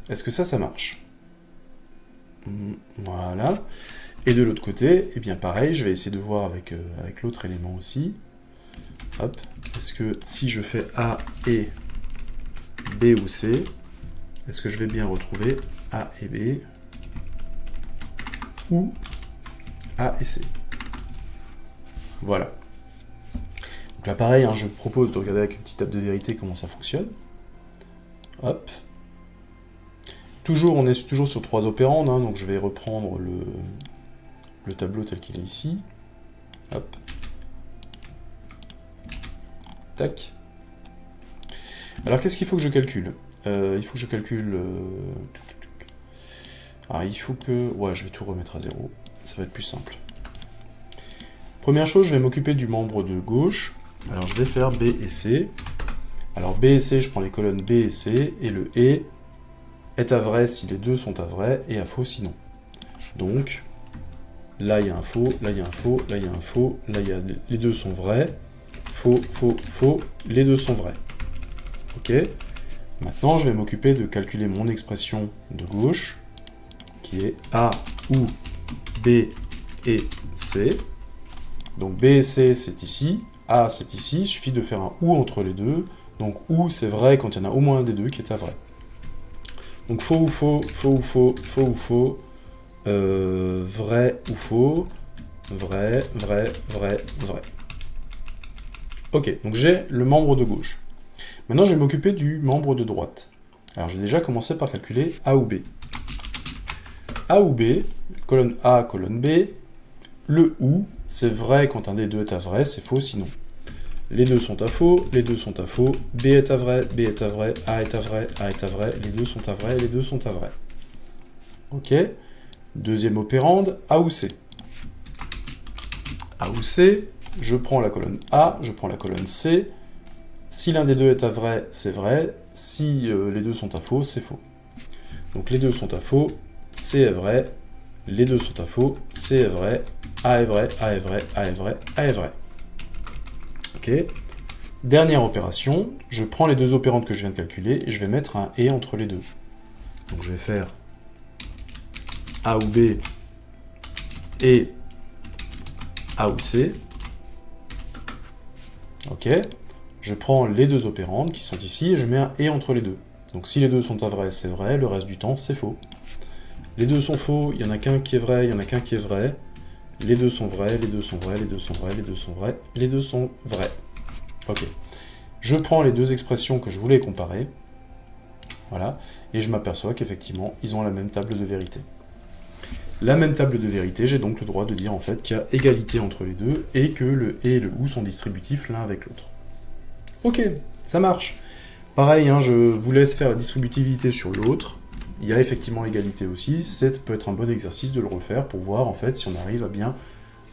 Est-ce que ça marche? Voilà. Et de l'autre côté, eh bien pareil, je vais essayer de voir avec l'autre élément aussi. Hop. Est-ce que si je fais A et B ou C, est-ce que je vais bien retrouver A et B ou A et C? Voilà. Donc là, pareil, hein, je propose de regarder avec une petite table de vérité comment ça fonctionne. Hop. On est toujours sur 3 opérandes, hein, donc je vais reprendre le tableau tel qu'il est ici. Hop. Tac. Alors, qu'est-ce qu'il faut que je calcule? Il faut que je calcule... Alors, il faut que... Ouais, je vais tout remettre à 0. Ça va être plus simple. Première chose, je vais m'occuper du membre de gauche. Alors, je vais faire B et C. Alors, B et C, je prends les colonnes B et C, et le et est à vrai si les deux sont à vrai, et à faux sinon. Donc, là, il y a un faux, là, il y a un faux, là, il y a un faux, là, les deux sont vrais. Faux, faux, faux, les deux sont vrais. Ok. Maintenant, je vais m'occuper de calculer mon expression de gauche, qui est A ou B et C. Donc B et C, c'est ici, A, c'est ici, il suffit de faire un ou entre les deux. Donc ou, c'est vrai quand il y en a au moins un des deux qui est à vrai. Donc faux ou faux, faux ou faux, faux ou faux, vrai ou faux, vrai, vrai, vrai, vrai. Ok, donc j'ai le membre de gauche. Maintenant, je vais m'occuper du membre de droite. Alors, j'ai déjà commencé par calculer A ou B. A ou B, colonne A, colonne B, le ou, c'est vrai quand un des deux est à vrai, c'est faux sinon. Les deux sont à faux, les deux sont à faux, B est à vrai, B est à vrai, A est à vrai, A est à vrai, les deux sont à vrai, les deux sont à vrai. Ok. Deuxième opérande, A ou C. A ou C, je prends la colonne A, je prends la colonne C. Si l'un des deux est à vrai, c'est vrai. Si les deux sont à faux, c'est faux. Donc les deux sont à faux, C est vrai. Les deux sont à faux, C est vrai. A est vrai, A est vrai, A est vrai, A est vrai. Ok. Dernière opération, je prends les deux opérandes que je viens de calculer et je vais mettre un et entre les deux. Donc je vais faire A ou B et A ou C. Ok. Je prends les deux opérandes qui sont ici et je mets un et entre les deux. Donc si les deux sont à vrai, c'est vrai, le reste du temps, c'est faux. Les deux sont faux, il n'y en a qu'un qui est vrai, il n'y en a qu'un qui est vrai. Les deux sont vrais, les deux sont vrais, les deux sont vrais, les deux sont vrais, les deux sont vrais. Ok. Je prends les deux expressions que je voulais comparer. Voilà. Et je m'aperçois qu'effectivement, ils ont la même table de vérité. La même table de vérité, j'ai donc le droit de dire en fait qu'il y a égalité entre les deux et que le et et le ou sont distributifs l'un avec l'autre. Ok, ça marche. Pareil, hein, je vous laisse faire la distributivité sur l'autre. Il y a effectivement égalité aussi. Ça peut être un bon exercice de le refaire pour voir en fait si on arrive à bien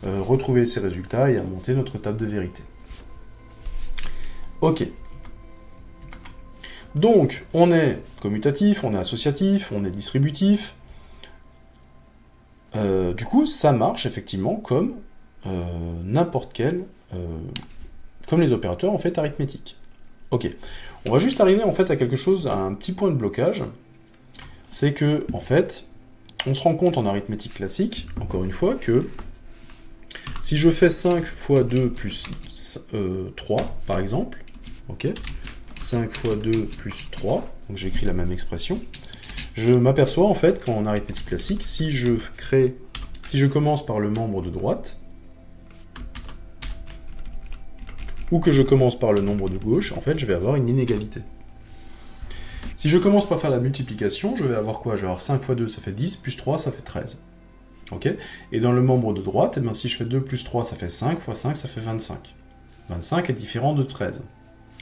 retrouver ces résultats et à monter notre table de vérité. Ok. Donc, on est commutatif, on est associatif, on est distributif. Du coup, ça marche effectivement comme n'importe quel... comme les opérateurs en fait arithmétiques. Ok. On va juste arriver en fait à quelque chose, à un petit point de blocage. C'est que, en fait, on se rend compte en arithmétique classique, encore une fois, que si je fais 5 fois 2 plus 3, par exemple, ok, 5 fois 2 plus 3, donc j'écris la même expression, je m'aperçois en fait qu'en arithmétique classique, si je commence par le membre de droite, ou que je commence par le nombre de gauche, en fait, je vais avoir une inégalité. Si je commence par faire la multiplication, je vais avoir quoi? Je vais avoir 5 fois 2, ça fait 10, plus 3, ça fait 13. Ok. Et dans le membre de droite, eh bien, si je fais 2 plus 3, ça fait 5, fois 5, ça fait 25. 25 est différent de 13.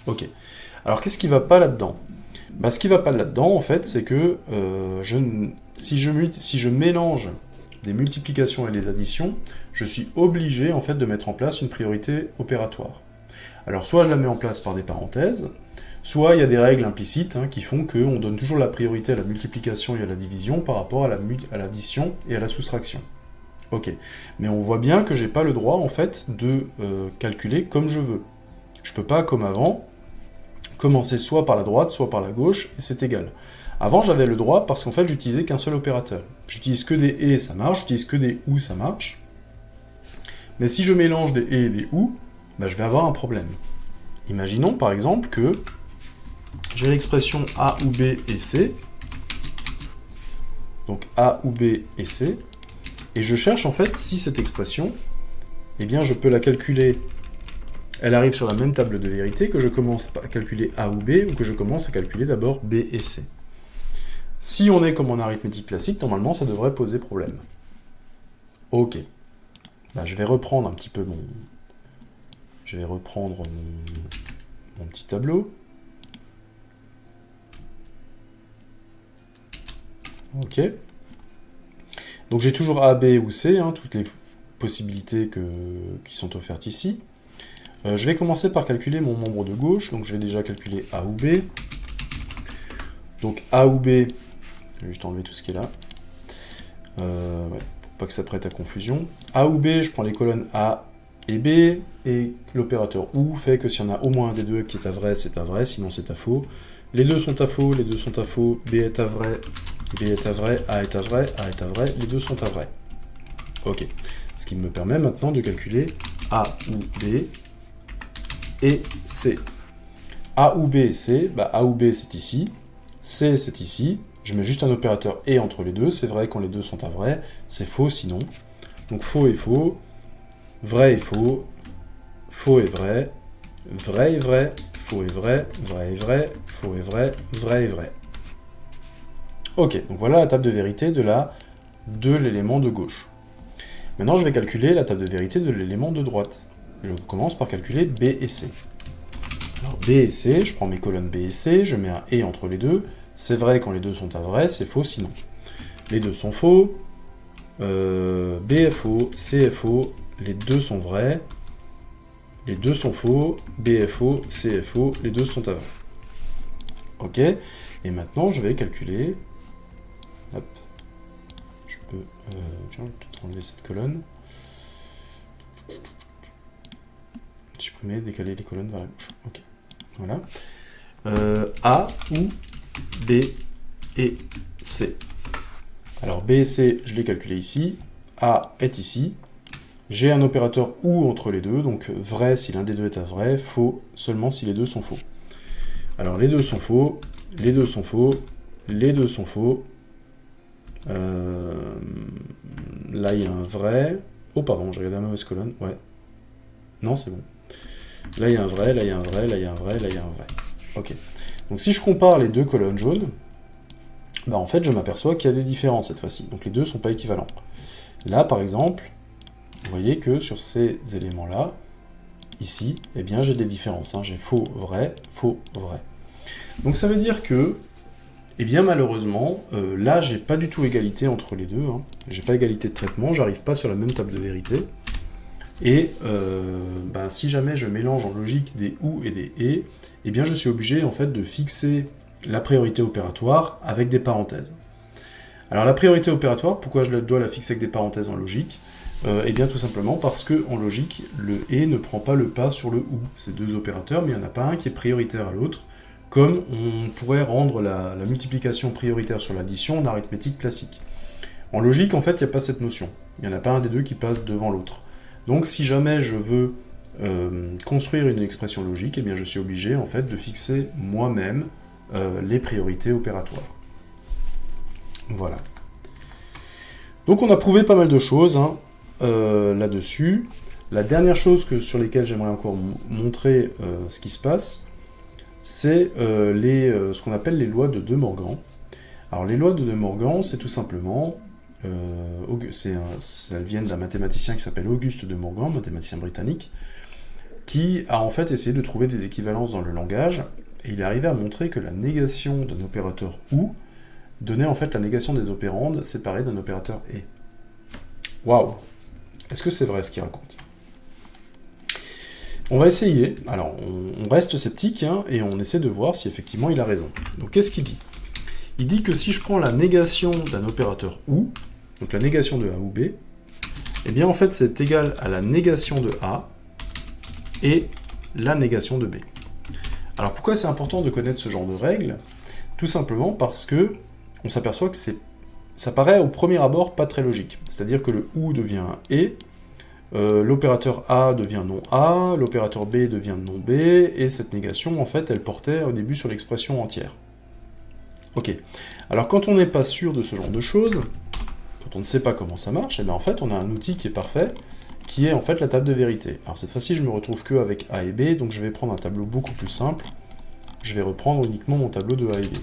Ok. Alors, qu'est-ce qui ne va pas là-dedans? Bah, ce qui ne va pas là-dedans, en fait, c'est que si je mélange des multiplications et des additions, je suis obligé, en fait, de mettre en place une priorité opératoire. Alors, soit je la mets en place par des parenthèses, soit il y a des règles implicites qui font qu'on donne toujours la priorité à la multiplication et à la division par rapport à l'addition et à la soustraction. Ok, mais on voit bien que j'ai pas le droit en fait de calculer comme je veux. Je peux pas, comme avant, commencer soit par la droite, soit par la gauche, et c'est égal. Avant, j'avais le droit parce qu'en fait, j'utilisais qu'un seul opérateur. J'utilise que des et, ça marche. J'utilise que des ou, ça marche. Mais si je mélange des et et des ou, bah, je vais avoir un problème. Imaginons par exemple que j'ai l'expression A ou B et C. Donc A ou B et C. Et je cherche en fait si cette expression, eh bien je peux la calculer, elle arrive sur la même table de vérité, que je commence à calculer A ou B, ou que je commence à calculer d'abord B et C. Si on est comme en arithmétique classique, normalement ça devrait poser problème. Ok. Bah, je vais reprendre un petit peu mon... Je vais reprendre mon petit tableau. Ok. Donc j'ai toujours A, B ou C, hein, toutes les possibilités qui sont offertes ici. Je vais commencer par calculer mon membre de gauche, donc je vais déjà calculer A ou B. Donc A ou B, je vais juste enlever tout ce qui est là, ouais, pour pas que ça prête à confusion. A ou B, je prends les colonnes A et B, et l'opérateur OU fait que s'il y en a au moins un des deux qui est à vrai, c'est à vrai, sinon c'est à faux. Les deux sont à faux, les deux sont à faux, B est à vrai, B est à vrai, A est à vrai, A est à vrai, les deux sont à vrai. Ok. Ce qui me permet maintenant de calculer A ou B et C. A ou B et C, bah A ou B c'est ici, C c'est ici, je mets juste un opérateur et entre les deux, c'est vrai quand les deux sont à vrai, c'est faux sinon. Donc faux et faux, vrai et faux, faux et vrai est vrai, faux est vrai est vrai, faux est vrai est vrai. Ok, donc voilà la table de vérité de l'élément de gauche. Maintenant je vais calculer la table de vérité de l'élément de droite. Je commence par calculer B et C. Alors B et C, je prends mes colonnes B et C, je mets un et entre les deux. C'est vrai quand les deux sont à vrai, c'est faux sinon. Les deux sont faux, B est faux, C est faux, les deux sont vrais, les deux sont faux, B est faux, C est faux, les deux sont à vrai. Ok, et maintenant je vais calculer, hop, je peux, tiens, je vais peut-être enlever cette colonne, supprimer, décaler les colonnes vers la gauche, ok, voilà, A ou B et C. Alors B et C, je l'ai calculé ici, A est ici, j'ai un opérateur OU entre les deux, donc vrai si l'un des deux est à vrai, faux seulement si les deux sont faux. Alors les deux sont faux, les deux sont faux, les deux sont faux. Là il y a un vrai. Oh pardon, j'ai regardé la mauvaise colonne, ouais. Non, c'est bon. Là il y a un vrai, là il y a un vrai, là il y a un vrai, là il y a un vrai. Ok. Donc si je compare les deux colonnes jaunes, bah en fait je m'aperçois qu'il y a des différences cette fois-ci. Donc les deux ne sont pas équivalents. Là par exemple, vous voyez que sur ces éléments-là, ici, eh bien j'ai des différences. Hein. J'ai faux, vrai, faux, vrai. Donc ça veut dire que, eh bien malheureusement, là j'ai pas du tout égalité entre les deux. Hein. J'ai pas égalité de traitement, j'arrive pas sur la même table de vérité. Et bah, si jamais je mélange en logique des OU et des et, eh bien je suis obligé en fait de fixer la priorité opératoire avec des parenthèses. Alors la priorité opératoire, pourquoi je dois la fixer avec des parenthèses en logique? Eh bien tout simplement parce que en logique, le et ne prend pas le pas sur le ou. C'est deux opérateurs, mais il n'y en a pas un qui est prioritaire à l'autre, comme on pourrait rendre la multiplication prioritaire sur l'addition en arithmétique classique. En logique, en fait, il n'y a pas cette notion. Il n'y en a pas un des deux qui passe devant l'autre. Donc si jamais je veux construire une expression logique, eh bien je suis obligé en fait de fixer moi-même les priorités opératoires. Voilà. Donc on a prouvé pas mal de choses hein, là-dessus. La dernière chose sur lesquelles j'aimerais encore montrer ce qui se passe, c'est ce qu'on appelle les lois de De Morgan. Alors les lois de De Morgan, c'est tout simplement, elles viennent d'un mathématicien qui s'appelle Auguste De Morgan, mathématicien britannique, qui a en fait essayé de trouver des équivalences dans le langage, et il est arrivé à montrer que la négation d'un opérateur OU donnait en fait la négation des opérandes séparées d'un opérateur et. Waouh! Est-ce que c'est vrai ce qu'il raconte? On va essayer. Alors, on reste sceptique, hein, et on essaie de voir si effectivement il a raison. Donc, qu'est-ce qu'il dit? Il dit que si je prends la négation d'un opérateur OU, donc la négation de A ou B, eh bien en fait c'est égal à la négation de A et la négation de B. Alors pourquoi c'est important de connaître ce genre de règles? Tout simplement parce que on s'aperçoit que ça paraît au premier abord pas très logique. C'est-à-dire que le OU devient un et, l'opérateur A devient non A, l'opérateur B devient non B, et cette négation, en fait, elle portait au début sur l'expression entière. Ok. Alors quand on n'est pas sûr de ce genre de choses, quand on ne sait pas comment ça marche, et bien en fait, on a un outil qui est parfait, qui est en fait la table de vérité. Alors cette fois-ci, je me retrouve que avec A et B, donc je vais prendre un tableau beaucoup plus simple. Je vais reprendre uniquement mon tableau de A et B.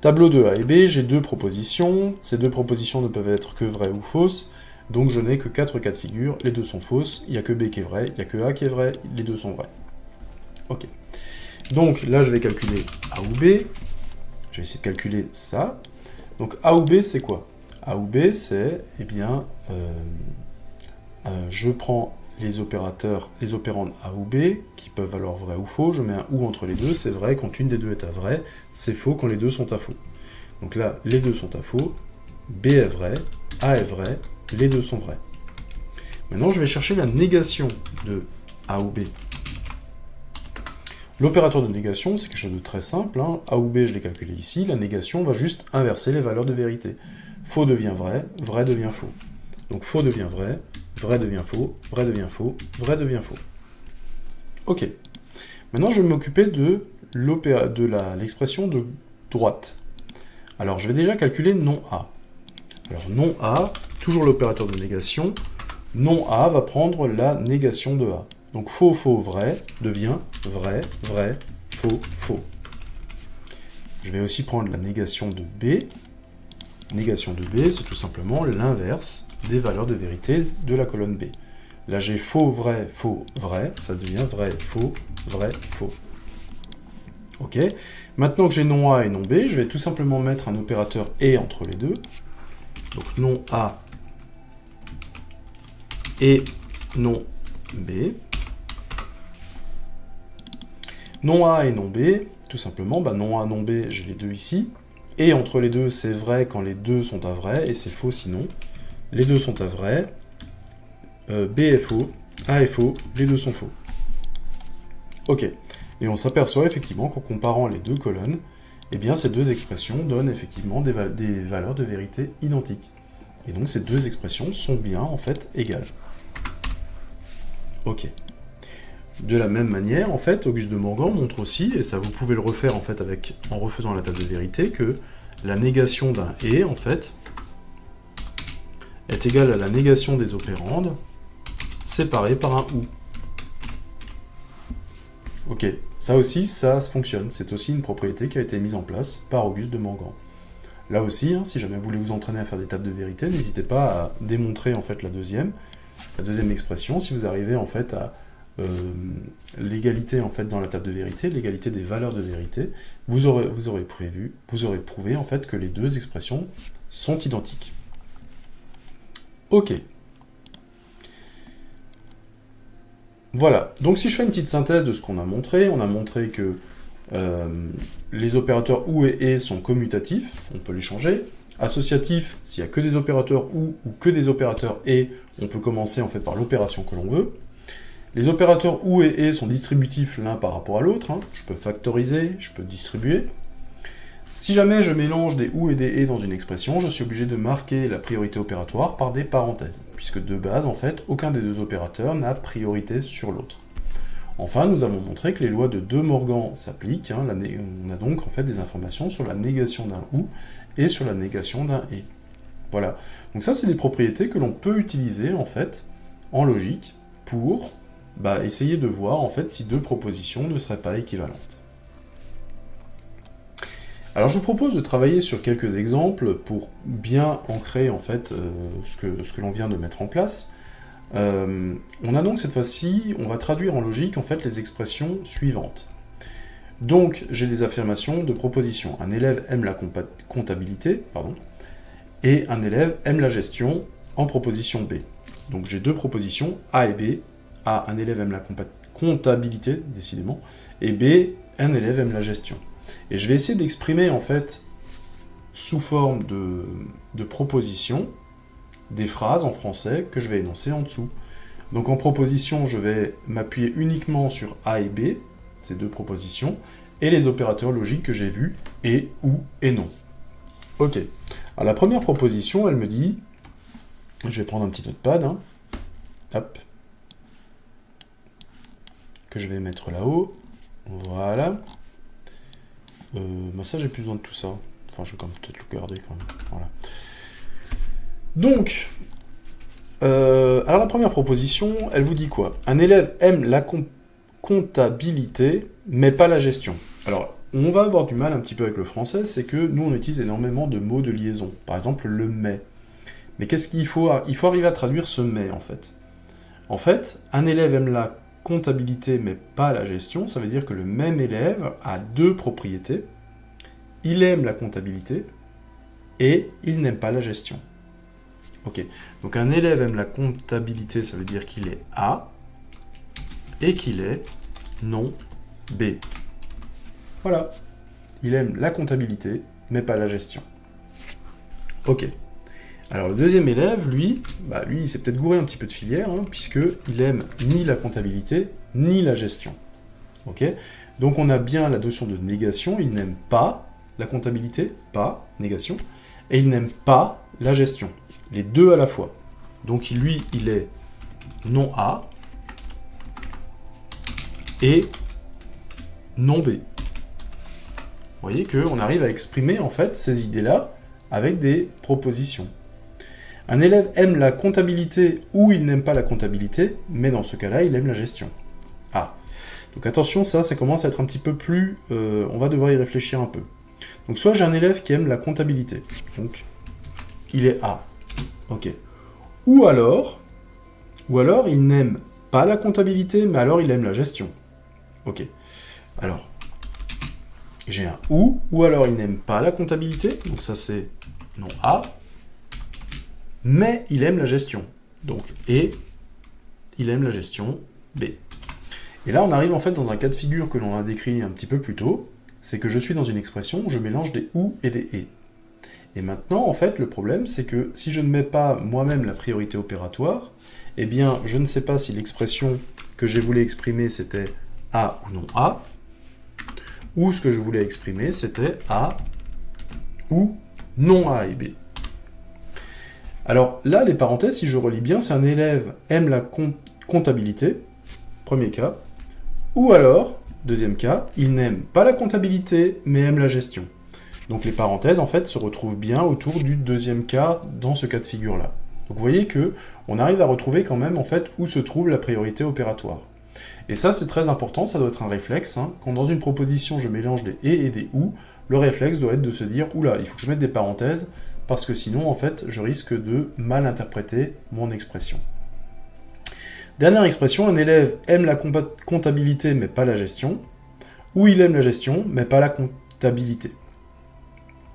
Tableau de A et B, j'ai deux propositions. Ces deux propositions ne peuvent être que vraies ou fausses. Donc je n'ai que 4 cas de figure, les deux sont fausses, il n'y a que B qui est vrai, il n'y a que A qui est vrai, les deux sont vrais. Ok. Donc là je vais calculer A ou B, je vais essayer de calculer ça. Donc A ou B c'est quoi? A ou B c'est, eh bien, je prends les opérandes A ou B, qui peuvent valoir vrai ou faux, je mets un ou entre les deux, c'est vrai quand une des deux est à vrai, c'est faux quand les deux sont à faux. Donc là, les deux sont à faux, B est vrai, A est vrai, les deux sont vrais. Maintenant, je vais chercher la négation de A ou B. L'opérateur de négation, c'est quelque chose de très simple. Hein. A ou B, je l'ai calculé ici. La négation va juste inverser les valeurs de vérité. Faux devient vrai, vrai devient faux. Donc faux devient vrai, vrai devient faux, vrai devient faux, vrai devient faux. Ok. Maintenant, je vais m'occuper de l'expression de droite. Alors, je vais déjà calculer non A. Alors, non A, toujours l'opérateur de négation, non A va prendre la négation de A. Donc, faux, faux, vrai devient vrai, vrai, faux, faux. Je vais aussi prendre la négation de B. Négation de B, c'est tout simplement l'inverse des valeurs de vérité de la colonne B. Là, j'ai faux, vrai, ça devient vrai, faux, faux. Ok. Maintenant que j'ai non A et non B, je vais tout simplement mettre un opérateur et entre les deux. Donc non A et non B. Non A et non B, tout simplement, non A, non B, j'ai les deux ici. Et entre les deux, c'est vrai quand les deux sont à vrai, et c'est faux sinon. Les deux sont à vrai, B est faux, A est faux, les deux sont faux. Ok. Et on s'aperçoit effectivement qu'en comparant les deux colonnes, eh bien, ces deux expressions donnent effectivement des valeurs de vérité identiques. Et donc ces deux expressions sont bien en fait égales. Ok. De la même manière, en fait, Auguste de Morgan montre aussi, et ça vous pouvez le refaire en fait en refaisant la table de vérité, que la négation d'un et en fait est égale à la négation des opérandes séparées par un ou. Ok, ça aussi, ça fonctionne. C'est aussi une propriété qui a été mise en place par Auguste de Morgan. Là aussi, hein, si jamais vous voulez vous entraîner à faire des tables de vérité, n'hésitez pas à démontrer en fait la deuxième expression. Si vous arrivez en fait à l'égalité en fait dans la table de vérité, l'égalité des valeurs de vérité, vous aurez prouvé en fait que les deux expressions sont identiques. Ok. Voilà, donc si je fais une petite synthèse de ce qu'on a montré, on a montré que les opérateurs OU et sont commutatifs, on peut les changer. Associatifs, s'il n'y a que des opérateurs OU ou que des opérateurs et, on peut commencer en fait par l'opération que l'on veut. Les opérateurs OU et sont distributifs l'un par rapport à l'autre, hein. Je peux factoriser, je peux distribuer. Si jamais je mélange des OU et des et dans une expression, je suis obligé de marquer la priorité opératoire par des parenthèses, puisque de base, en fait, aucun des deux opérateurs n'a priorité sur l'autre. Enfin, nous avons montré que les lois de De Morgan s'appliquent, hein. On a donc en fait des informations sur la négation d'un OU et sur la négation d'un et. Voilà. Donc ça, c'est des propriétés que l'on peut utiliser en fait en logique pour essayer de voir en fait si deux propositions ne seraient pas équivalentes. Alors je vous propose de travailler sur quelques exemples pour bien ancrer en fait ce que l'on vient de mettre en place. On a donc cette fois-ci, on va traduire en logique en fait les expressions suivantes. Donc j'ai des affirmations de proposition. Un élève aime la comptabilité, et un élève aime la gestion en proposition B. Donc j'ai deux propositions, A et B. A, un élève aime la comptabilité, décidément, et B, un élève aime la gestion. Et je vais essayer d'exprimer, en fait, sous forme de propositions, des phrases en français que je vais énoncer en dessous. Donc en proposition, je vais m'appuyer uniquement sur A et B, ces deux propositions, et les opérateurs logiques que j'ai vus, et, ou, et non. Ok. Alors la première proposition, elle me dit, je vais prendre un petit notepad, hein. Hop, que je vais mettre là-haut, voilà. Ça, j'ai plus besoin de tout ça. Enfin, je vais quand même peut-être le garder quand même. Voilà. Donc, alors la première proposition, elle vous dit quoi? Un élève aime la comptabilité, mais pas la gestion. Alors, on va avoir du mal un petit peu avec le français, c'est que nous, on utilise énormément de mots de liaison. Par exemple, le mais. Mais qu'est-ce qu'il faut? Il faut arriver à traduire ce mais, en fait. En fait, un élève aime la comptabilité, mais pas la gestion. Ça veut dire que le même élève a deux propriétés. Il aime la comptabilité et il n'aime pas la gestion. Ok, donc un élève aime la comptabilité, ça veut dire qu'il est A et qu'il est non B. Voilà, il aime la comptabilité, mais pas la gestion. Ok, alors le deuxième élève, lui, il s'est peut-être gouré un petit peu de filière, hein, puisqu'il aime ni la comptabilité, ni la gestion. Ok, donc on a bien la notion de négation, il n'aime pas la comptabilité, pas, négation, et il n'aime pas la gestion, les deux à la fois. Donc lui, il est non A et non B. Vous voyez qu'on arrive à exprimer en fait ces idées-là avec des propositions. Un élève aime la comptabilité ou il n'aime pas la comptabilité, mais dans ce cas-là, il aime la gestion. Ah, donc attention, ça commence à être un petit peu plus... on va devoir y réfléchir un peu. Donc soit j'ai un élève qui aime la comptabilité, donc il est A, ok. Ou alors il n'aime pas la comptabilité, mais alors il aime la gestion. Ok. Alors, j'ai un ou alors il n'aime pas la comptabilité, donc ça c'est non A, mais il aime la gestion. Donc, et il aime la gestion B. Et là on arrive en fait dans un cas de figure que l'on a décrit un petit peu plus tôt, c'est que je suis dans une expression où je mélange des ou et des et. Et maintenant, en fait, le problème, c'est que si je ne mets pas moi-même la priorité opératoire, eh bien, je ne sais pas si l'expression que je voulais exprimer, c'était A ou non A, ou ce que je voulais exprimer, c'était A ou non A et B. Alors là, les parenthèses, si je relis bien, c'est un élève aime la comptabilité, premier cas, ou alors, deuxième cas, il n'aime pas la comptabilité, mais aime la gestion. Donc les parenthèses, en fait, se retrouvent bien autour du deuxième cas dans ce cas de figure-là. Donc vous voyez qu'on arrive à retrouver quand même, en fait, où se trouve la priorité opératoire. Et ça, c'est très important, ça doit être un réflexe. Hein. Quand dans une proposition, je mélange des et des ou, le réflexe doit être de se dire, oula, il faut que je mette des parenthèses, parce que sinon, en fait, je risque de mal interpréter mon expression. Dernière expression, un élève aime la comptabilité, mais pas la gestion, ou il aime la gestion, mais pas la comptabilité.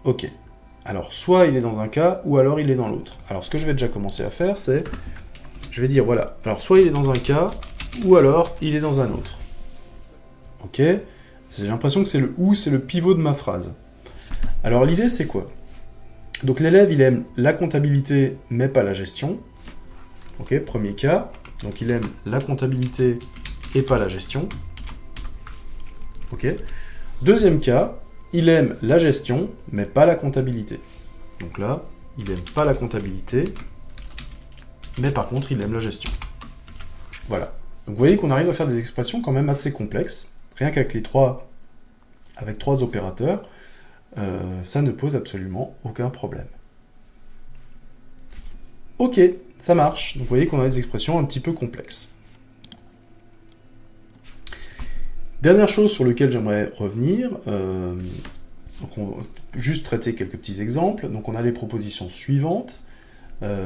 Ok, alors soit il est dans un cas, ou alors il est dans l'autre. Alors ce que je vais déjà commencer à faire, c'est, je vais dire, voilà, alors soit il est dans un cas, ou alors il est dans un autre. Ok, j'ai l'impression que c'est le ou, c'est le pivot de ma phrase. Alors l'idée c'est quoi? Donc l'élève il aime la comptabilité, mais pas la gestion. Ok, premier cas, donc il aime la comptabilité et pas la gestion. Ok, deuxième cas, il aime la gestion, mais pas la comptabilité. Donc là, il n'aime pas la comptabilité, mais par contre, il aime la gestion. Voilà. Donc vous voyez qu'on arrive à faire des expressions quand même assez complexes. Rien qu'avec avec trois opérateurs, ça ne pose absolument aucun problème. Ok, ça marche. Donc vous voyez qu'on a des expressions un petit peu complexes. Dernière chose sur laquelle j'aimerais revenir, donc on va juste traiter quelques petits exemples. Donc on a les propositions suivantes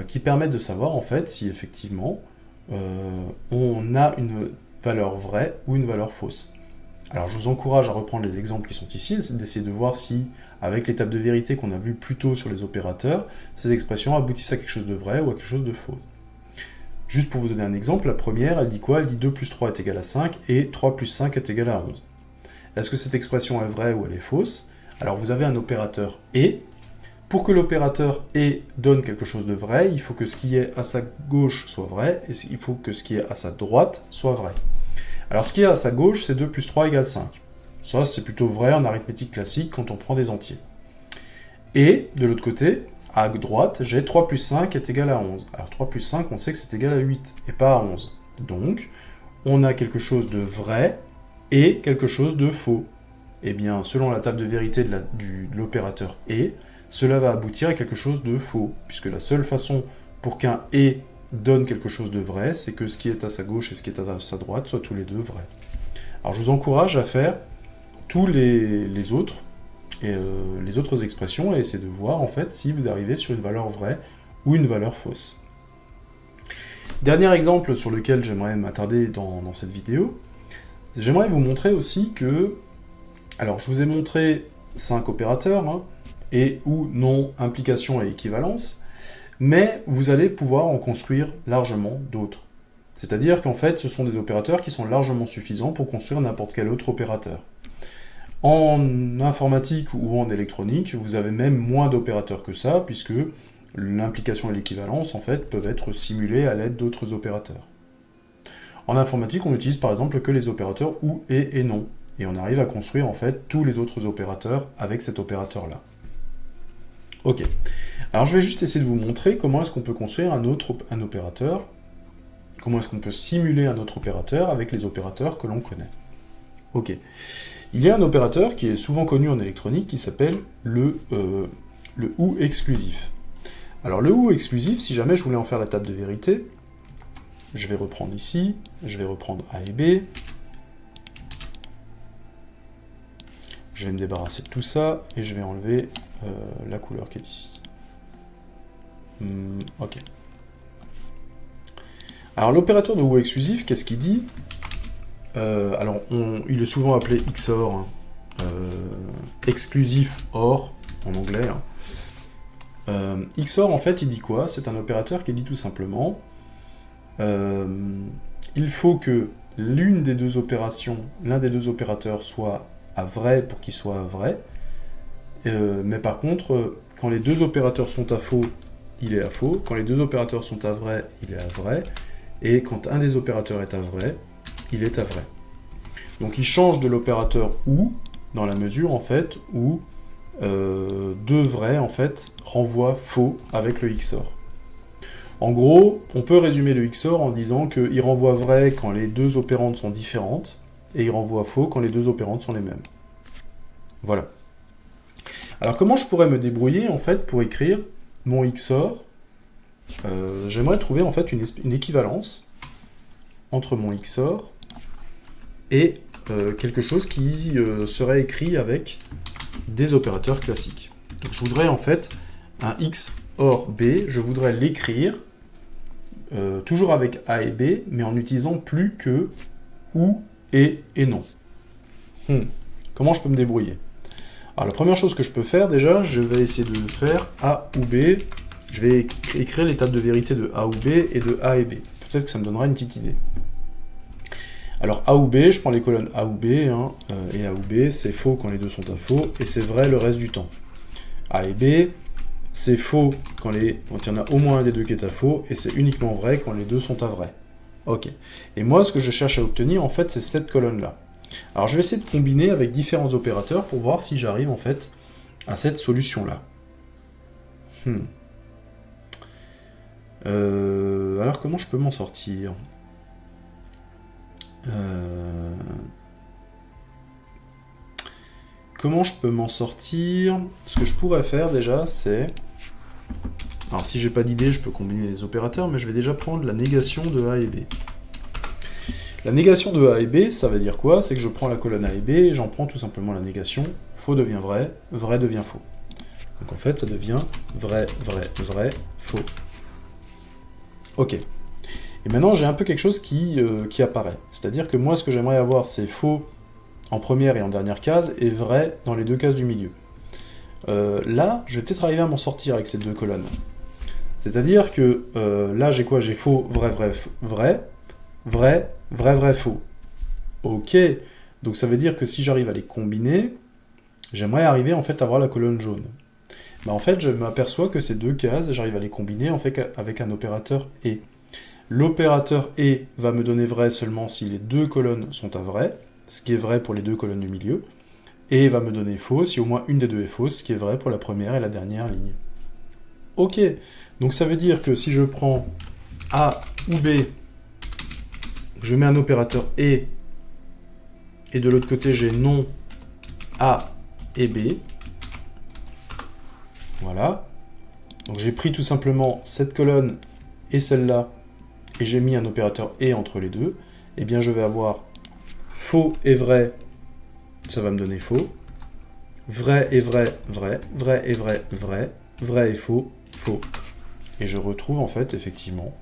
qui permettent de savoir en fait si effectivement on a une valeur vraie ou une valeur fausse. Alors je vous encourage à reprendre les exemples qui sont ici, d'essayer de voir si, avec l'étape de vérité qu'on a vue plus tôt sur les opérateurs, ces expressions aboutissent à quelque chose de vrai ou à quelque chose de faux. Juste pour vous donner un exemple, la première, elle dit quoi? Elle dit 2 plus 3 est égal à 5 et 3 plus 5 est égal à 11. Est-ce que cette expression est vraie ou elle est fausse? Alors vous avez un opérateur « et ». Pour que l'opérateur « et » donne quelque chose de vrai, il faut que ce qui est à sa gauche soit vrai, et il faut que ce qui est à sa droite soit vrai. Alors ce qui est à sa gauche, c'est 2 plus 3 égale 5. Ça, c'est plutôt vrai en arithmétique classique quand on prend des entiers. Et, de l'autre côté, à droite, j'ai 3 plus 5 est égal à 11. Alors 3 plus 5, on sait que c'est égal à 8, et pas à 11. Donc, on a quelque chose de vrai et quelque chose de faux. Eh bien, selon la table de vérité de l'opérateur et, cela va aboutir à quelque chose de faux, puisque la seule façon pour qu'un et donne quelque chose de vrai, c'est que ce qui est à sa gauche et ce qui est à sa droite soient tous les deux vrais. Alors je vous encourage à faire tous les autres expressions et essayer de voir en fait si vous arrivez sur une valeur vraie ou une valeur fausse. Dernier exemple sur lequel j'aimerais m'attarder dans cette vidéo, j'aimerais vous montrer aussi que, alors je vous ai montré 5 opérateurs, hein, et ou non, implication et équivalence, mais vous allez pouvoir en construire largement d'autres. C'est-à-dire qu'en fait, ce sont des opérateurs qui sont largement suffisants pour construire n'importe quel autre opérateur. En informatique ou en électronique, vous avez même moins d'opérateurs que ça, puisque l'implication et l'équivalence, en fait, peuvent être simulés à l'aide d'autres opérateurs. En informatique, on utilise par exemple que les opérateurs ou, et non, et on arrive à construire en fait tous les autres opérateurs avec cet opérateur-là. Ok, alors je vais juste essayer de vous montrer comment est-ce qu'on peut construire un opérateur, comment est-ce qu'on peut simuler un autre opérateur avec les opérateurs que l'on connaît. Ok, il y a un opérateur qui est souvent connu en électronique qui s'appelle le OU exclusif. Alors le OU exclusif, si jamais je voulais en faire la table de vérité, je vais reprendre ici, je vais reprendre A et B, je vais me débarrasser de tout ça, et je vais enlever la couleur qui est ici. Ok. Alors l'opérateur de OU exclusif, qu'est-ce qu'il dit? Alors il est souvent appelé XOR, hein, exclusif OR en anglais. Hein. XOR en fait il dit quoi? C'est un opérateur qui dit tout simplement il faut que l'un des deux opérateurs soit à vrai pour qu'il soit vrai, mais par contre, quand les deux opérateurs sont à faux, il est à faux, quand les deux opérateurs sont à vrai, il est à vrai, et quand un des opérateurs est à vrai, il est à vrai. Donc il change de l'opérateur OU, dans la mesure en fait où deux vrais en fait renvoient faux avec le XOR. En gros, on peut résumer le XOR en disant qu'il renvoie vrai quand les deux opérandes sont différentes, et il renvoie faux quand les deux opérandes sont les mêmes. Voilà. Alors comment je pourrais me débrouiller en fait pour écrire mon XOR? J'aimerais trouver en fait une équivalence entre mon XOR et quelque chose qui serait écrit avec des opérateurs classiques. Donc je voudrais en fait un XOR B, je voudrais l'écrire toujours avec A et B, mais en utilisant plus que OU et non. Comment je peux me débrouiller? Alors la première chose que je peux faire déjà, je vais essayer de faire A ou B. Je vais écrire les tables de vérité de A ou B et de A et B. Peut-être que ça me donnera une petite idée. Alors A ou B, je prends les colonnes A ou B, hein, et A ou B, c'est faux quand les deux sont à faux, et c'est vrai le reste du temps. A et B, c'est faux quand il y en a au moins un des deux qui est à faux, et c'est uniquement vrai quand les deux sont à vrai. Ok. Et moi, ce que je cherche à obtenir, en fait, c'est cette colonne-là. Alors je vais essayer de combiner avec différents opérateurs pour voir si j'arrive en fait à cette solution-là. Alors comment je peux m'en sortir? Comment je peux m'en sortir? Ce que je pourrais faire déjà, c'est... Alors si j'ai pas d'idée, je peux combiner les opérateurs, mais je vais déjà prendre la négation de A et B. La négation de A et B, ça veut dire quoi? C'est que je prends la colonne A et B et j'en prends tout simplement la négation. Faux devient vrai devient faux. Donc en fait, ça devient vrai, vrai, vrai, faux. Ok. Et maintenant, j'ai un peu quelque chose qui apparaît. C'est-à-dire que moi, ce que j'aimerais avoir, c'est faux en première et en dernière case, et vrai dans les deux cases du milieu. Là, je vais peut-être arriver à m'en sortir avec ces deux colonnes. C'est-à-dire que là, j'ai quoi? J'ai faux, vrai, vrai, vrai, vrai, vrai, vrai, faux. Ok, donc ça veut dire que si j'arrive à les combiner, j'aimerais arriver en fait à avoir la colonne jaune. Bah, en fait, je m'aperçois que ces deux cases, j'arrive à les combiner en fait avec un opérateur et. L'opérateur et va me donner vrai seulement si les deux colonnes sont à vrai, ce qui est vrai pour les deux colonnes du milieu, et va me donner faux si au moins une des deux est fausse, ce qui est vrai pour la première et la dernière ligne. Ok, donc ça veut dire que si je prends A ou B, je mets un opérateur et de l'autre côté j'ai non A et B, voilà. Donc j'ai pris tout simplement cette colonne et celle-là, et j'ai mis un opérateur et entre les deux, et bien je vais avoir faux et vrai, ça va me donner faux, vrai et vrai, vrai, vrai et vrai, vrai, vrai et faux, faux. Et je retrouve en fait effectivement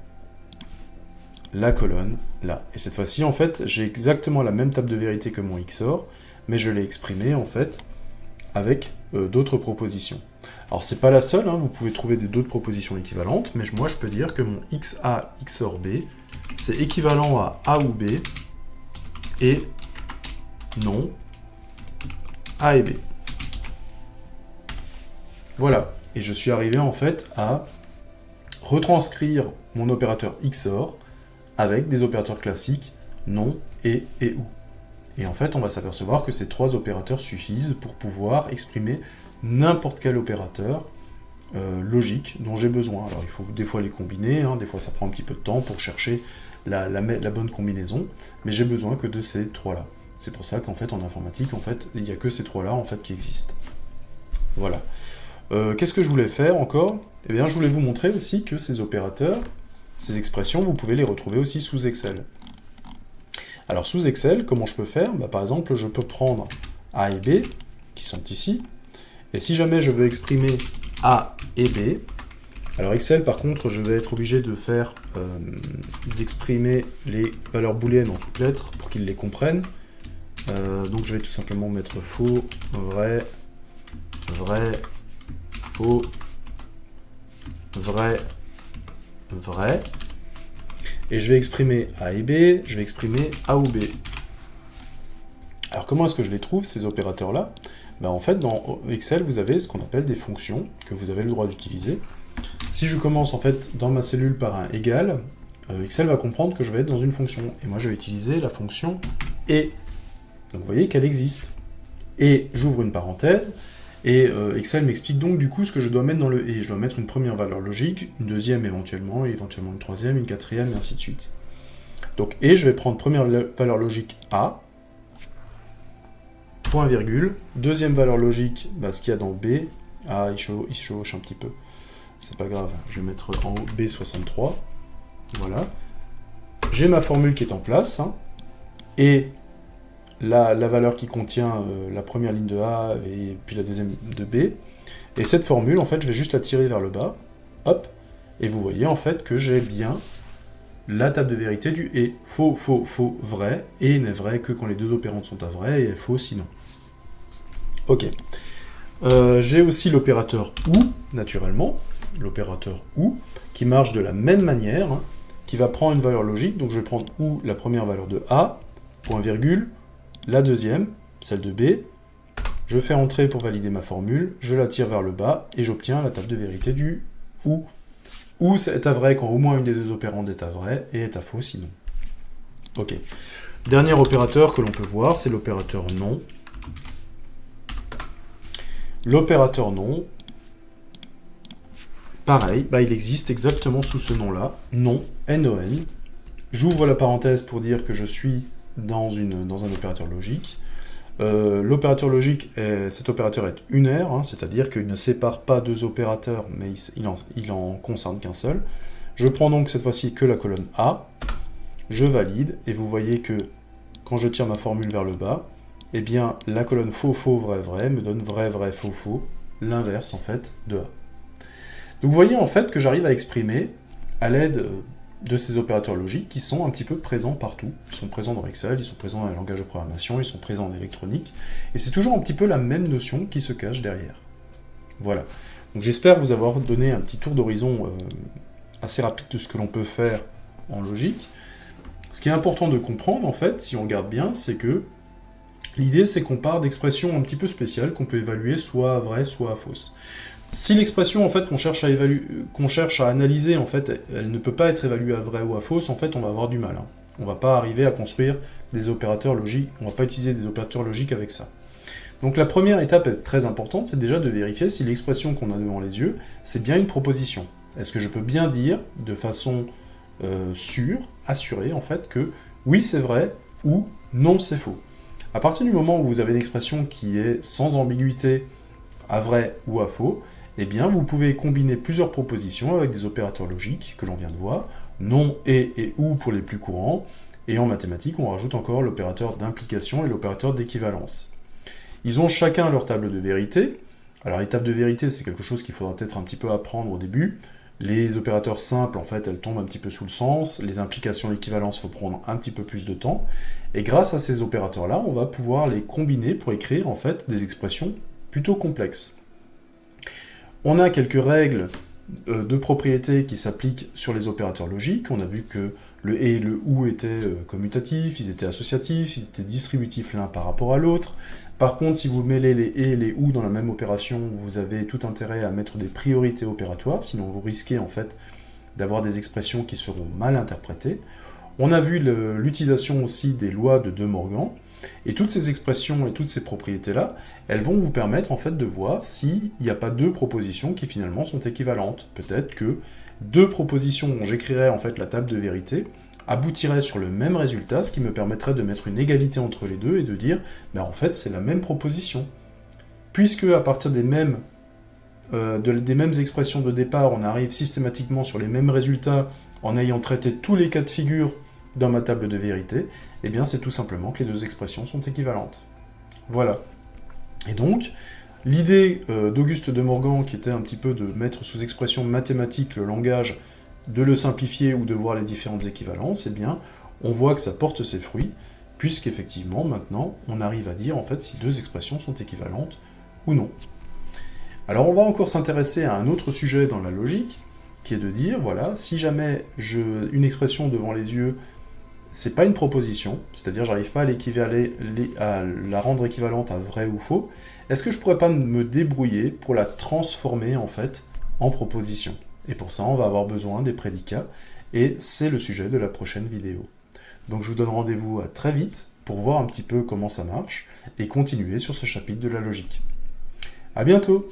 la colonne là. Et cette fois-ci en fait j'ai exactement la même table de vérité que mon XOR, mais je l'ai exprimé en fait avec d'autres propositions. Alors c'est pas la seule, hein, vous pouvez trouver d'autres propositions équivalentes, mais moi je peux dire que mon XA XOR B, c'est équivalent à A ou B, et non A et B. Voilà, et je suis arrivé en fait à retranscrire mon opérateur XOR avec des opérateurs classiques non et ou. Et en fait, on va s'apercevoir que ces trois opérateurs suffisent pour pouvoir exprimer n'importe quel opérateur logique dont j'ai besoin. Alors il faut des fois les combiner, hein, des fois ça prend un petit peu de temps pour chercher la bonne combinaison, mais j'ai besoin que de ces trois-là. C'est pour ça qu'en fait en informatique, en fait, il n'y a que ces trois-là en fait qui existent. Voilà. Qu'est-ce que je voulais faire encore? Eh bien, je voulais vous montrer aussi que ces opérateurs, ces expressions, vous pouvez les retrouver aussi sous Excel. Alors sous Excel, comment je peux faire? Par exemple, je peux prendre A et B, qui sont ici, et si jamais je veux exprimer A et B, alors Excel par contre, je vais être obligé de faire, d'exprimer les valeurs booléennes en toutes lettres pour qu'ils les comprennent. Donc je vais tout simplement mettre faux, vrai, vrai, faux, vrai, vrai. Et je vais exprimer A et B, je vais exprimer A ou B. Alors comment est-ce que je les trouve, ces opérateurs-là? En fait, dans Excel, vous avez ce qu'on appelle des fonctions que vous avez le droit d'utiliser. Si je commence en fait dans ma cellule par un égal, Excel va comprendre que je vais être dans une fonction. Et moi, je vais utiliser la fonction et. Donc vous voyez qu'elle existe. Et j'ouvre une parenthèse, et Excel m'explique donc du coup ce que je dois mettre dans le et. Je dois mettre une première valeur logique, une deuxième éventuellement, et éventuellement une troisième, une quatrième, et ainsi de suite. Donc et, je vais prendre première valeur logique A, point virgule, deuxième valeur logique, ce qu'il y a dans B, ah il chevauche un petit peu, c'est pas grave, je vais mettre en haut B63, voilà. J'ai ma formule qui est en place, hein, et la valeur qui contient la première ligne de A et puis la deuxième de B. Et cette formule, en fait, je vais juste la tirer vers le bas. Hop. Et vous voyez, en fait, que j'ai bien la table de vérité du et. Faux, faux, faux, vrai. Et n'est vrai que quand les deux opérandes sont à vrai et faux sinon. Ok. J'ai aussi l'opérateur OU, naturellement. L'opérateur OU, qui marche de la même manière, hein, qui va prendre une valeur logique. Donc je vais prendre OU, la première valeur de A, point virgule, la deuxième, celle de B, je fais entrer pour valider ma formule, je la tire vers le bas, et j'obtiens la table de vérité du OU. OU est à vrai quand au moins une des deux opérandes est à vrai, et est à faux sinon. Ok. Dernier opérateur que l'on peut voir, c'est l'opérateur non. L'opérateur non, pareil, il existe exactement sous ce nom-là, non, N-O-N. J'ouvre la parenthèse pour dire que je suis dans un opérateur logique. L'opérateur logique, cet opérateur est unaire, hein, c'est-à-dire qu'il ne sépare pas deux opérateurs, mais il en concerne qu'un seul. Je prends donc cette fois-ci que la colonne A, je valide, et vous voyez que quand je tire ma formule vers le bas, eh bien la colonne faux, faux, vrai, vrai me donne vrai, vrai, faux, faux, l'inverse en fait de A. Donc vous voyez en fait que j'arrive à exprimer à l'aide de ces opérateurs logiques qui sont un petit peu présents partout. Ils sont présents dans Excel, ils sont présents dans les langages de programmation, ils sont présents en électronique, et c'est toujours un petit peu la même notion qui se cache derrière. Voilà. Donc j'espère vous avoir donné un petit tour d'horizon assez rapide de ce que l'on peut faire en logique. Ce qui est important de comprendre, en fait, si on regarde bien, c'est que l'idée, c'est qu'on part d'expressions un petit peu spéciales qu'on peut évaluer soit à vrai, soit à fausse. Si l'expression en fait qu'on cherche à analyser, en fait, elle ne peut pas être évaluée à vrai ou à fausse, en fait, on va avoir du mal. Hein. On ne va pas arriver à construire des opérateurs logiques, on ne va pas utiliser des opérateurs logiques avec ça. Donc la première étape est très importante, c'est déjà de vérifier si l'expression qu'on a devant les yeux, c'est bien une proposition. Est-ce que je peux bien dire de façon sûre, assurée en fait, que oui c'est vrai ou non c'est faux. À partir du moment où vous avez une expression qui est sans ambiguïté à vrai ou à faux, eh bien vous pouvez combiner plusieurs propositions avec des opérateurs logiques que l'on vient de voir, non, et ou pour les plus courants, et en mathématiques on rajoute encore l'opérateur d'implication et l'opérateur d'équivalence. Ils ont chacun leur table de vérité. Alors les tables de vérité c'est quelque chose qu'il faudra peut-être un petit peu apprendre au début. Les opérateurs simples, en fait, elles tombent un petit peu sous le sens. Les implications d'équivalence, il faut prendre un petit peu plus de temps. Et grâce à ces opérateurs-là, on va pouvoir les combiner pour écrire, en fait, des expressions plutôt complexes. On a quelques règles de propriété qui s'appliquent sur les opérateurs logiques. On a vu que le et et le ou étaient commutatifs, ils étaient associatifs, ils étaient distributifs l'un par rapport à l'autre. Par contre, si vous mêlez les et et les ou dans la même opération, vous avez tout intérêt à mettre des priorités opératoires, sinon vous risquez en fait d'avoir des expressions qui seront mal interprétées. On a vu l'utilisation aussi des lois de De Morgan, et toutes ces expressions et toutes ces propriétés-là, elles vont vous permettre en fait de voir s'il n'y a pas deux propositions qui finalement sont équivalentes. Peut-être que deux propositions dont j'écrirais en fait la table de vérité aboutirait sur le même résultat, ce qui me permettrait de mettre une égalité entre les deux et de dire, ben en fait c'est la même proposition. Puisque à partir des mêmes expressions de départ, on arrive systématiquement sur les mêmes résultats en ayant traité tous les cas de figure dans ma table de vérité, eh bien c'est tout simplement que les deux expressions sont équivalentes. Voilà. Et donc, l'idée d'Auguste de Morgan, qui était un petit peu de mettre sous expression mathématique le langage, de le simplifier ou de voir les différentes équivalences, eh bien, on voit que ça porte ses fruits, puisqu'effectivement, maintenant, on arrive à dire, en fait, si deux expressions sont équivalentes ou non. Alors, on va encore s'intéresser à un autre sujet dans la logique, qui est de dire, voilà, si jamais une expression devant les yeux, c'est pas une proposition, c'est-à-dire j'arrive pas à la rendre équivalente à vrai ou faux, est-ce que je pourrais pas me débrouiller pour la transformer, en fait, en proposition ? Et pour ça, on va avoir besoin des prédicats, et c'est le sujet de la prochaine vidéo. Donc je vous donne rendez-vous à très vite pour voir un petit peu comment ça marche, et continuer sur ce chapitre de la logique. À bientôt!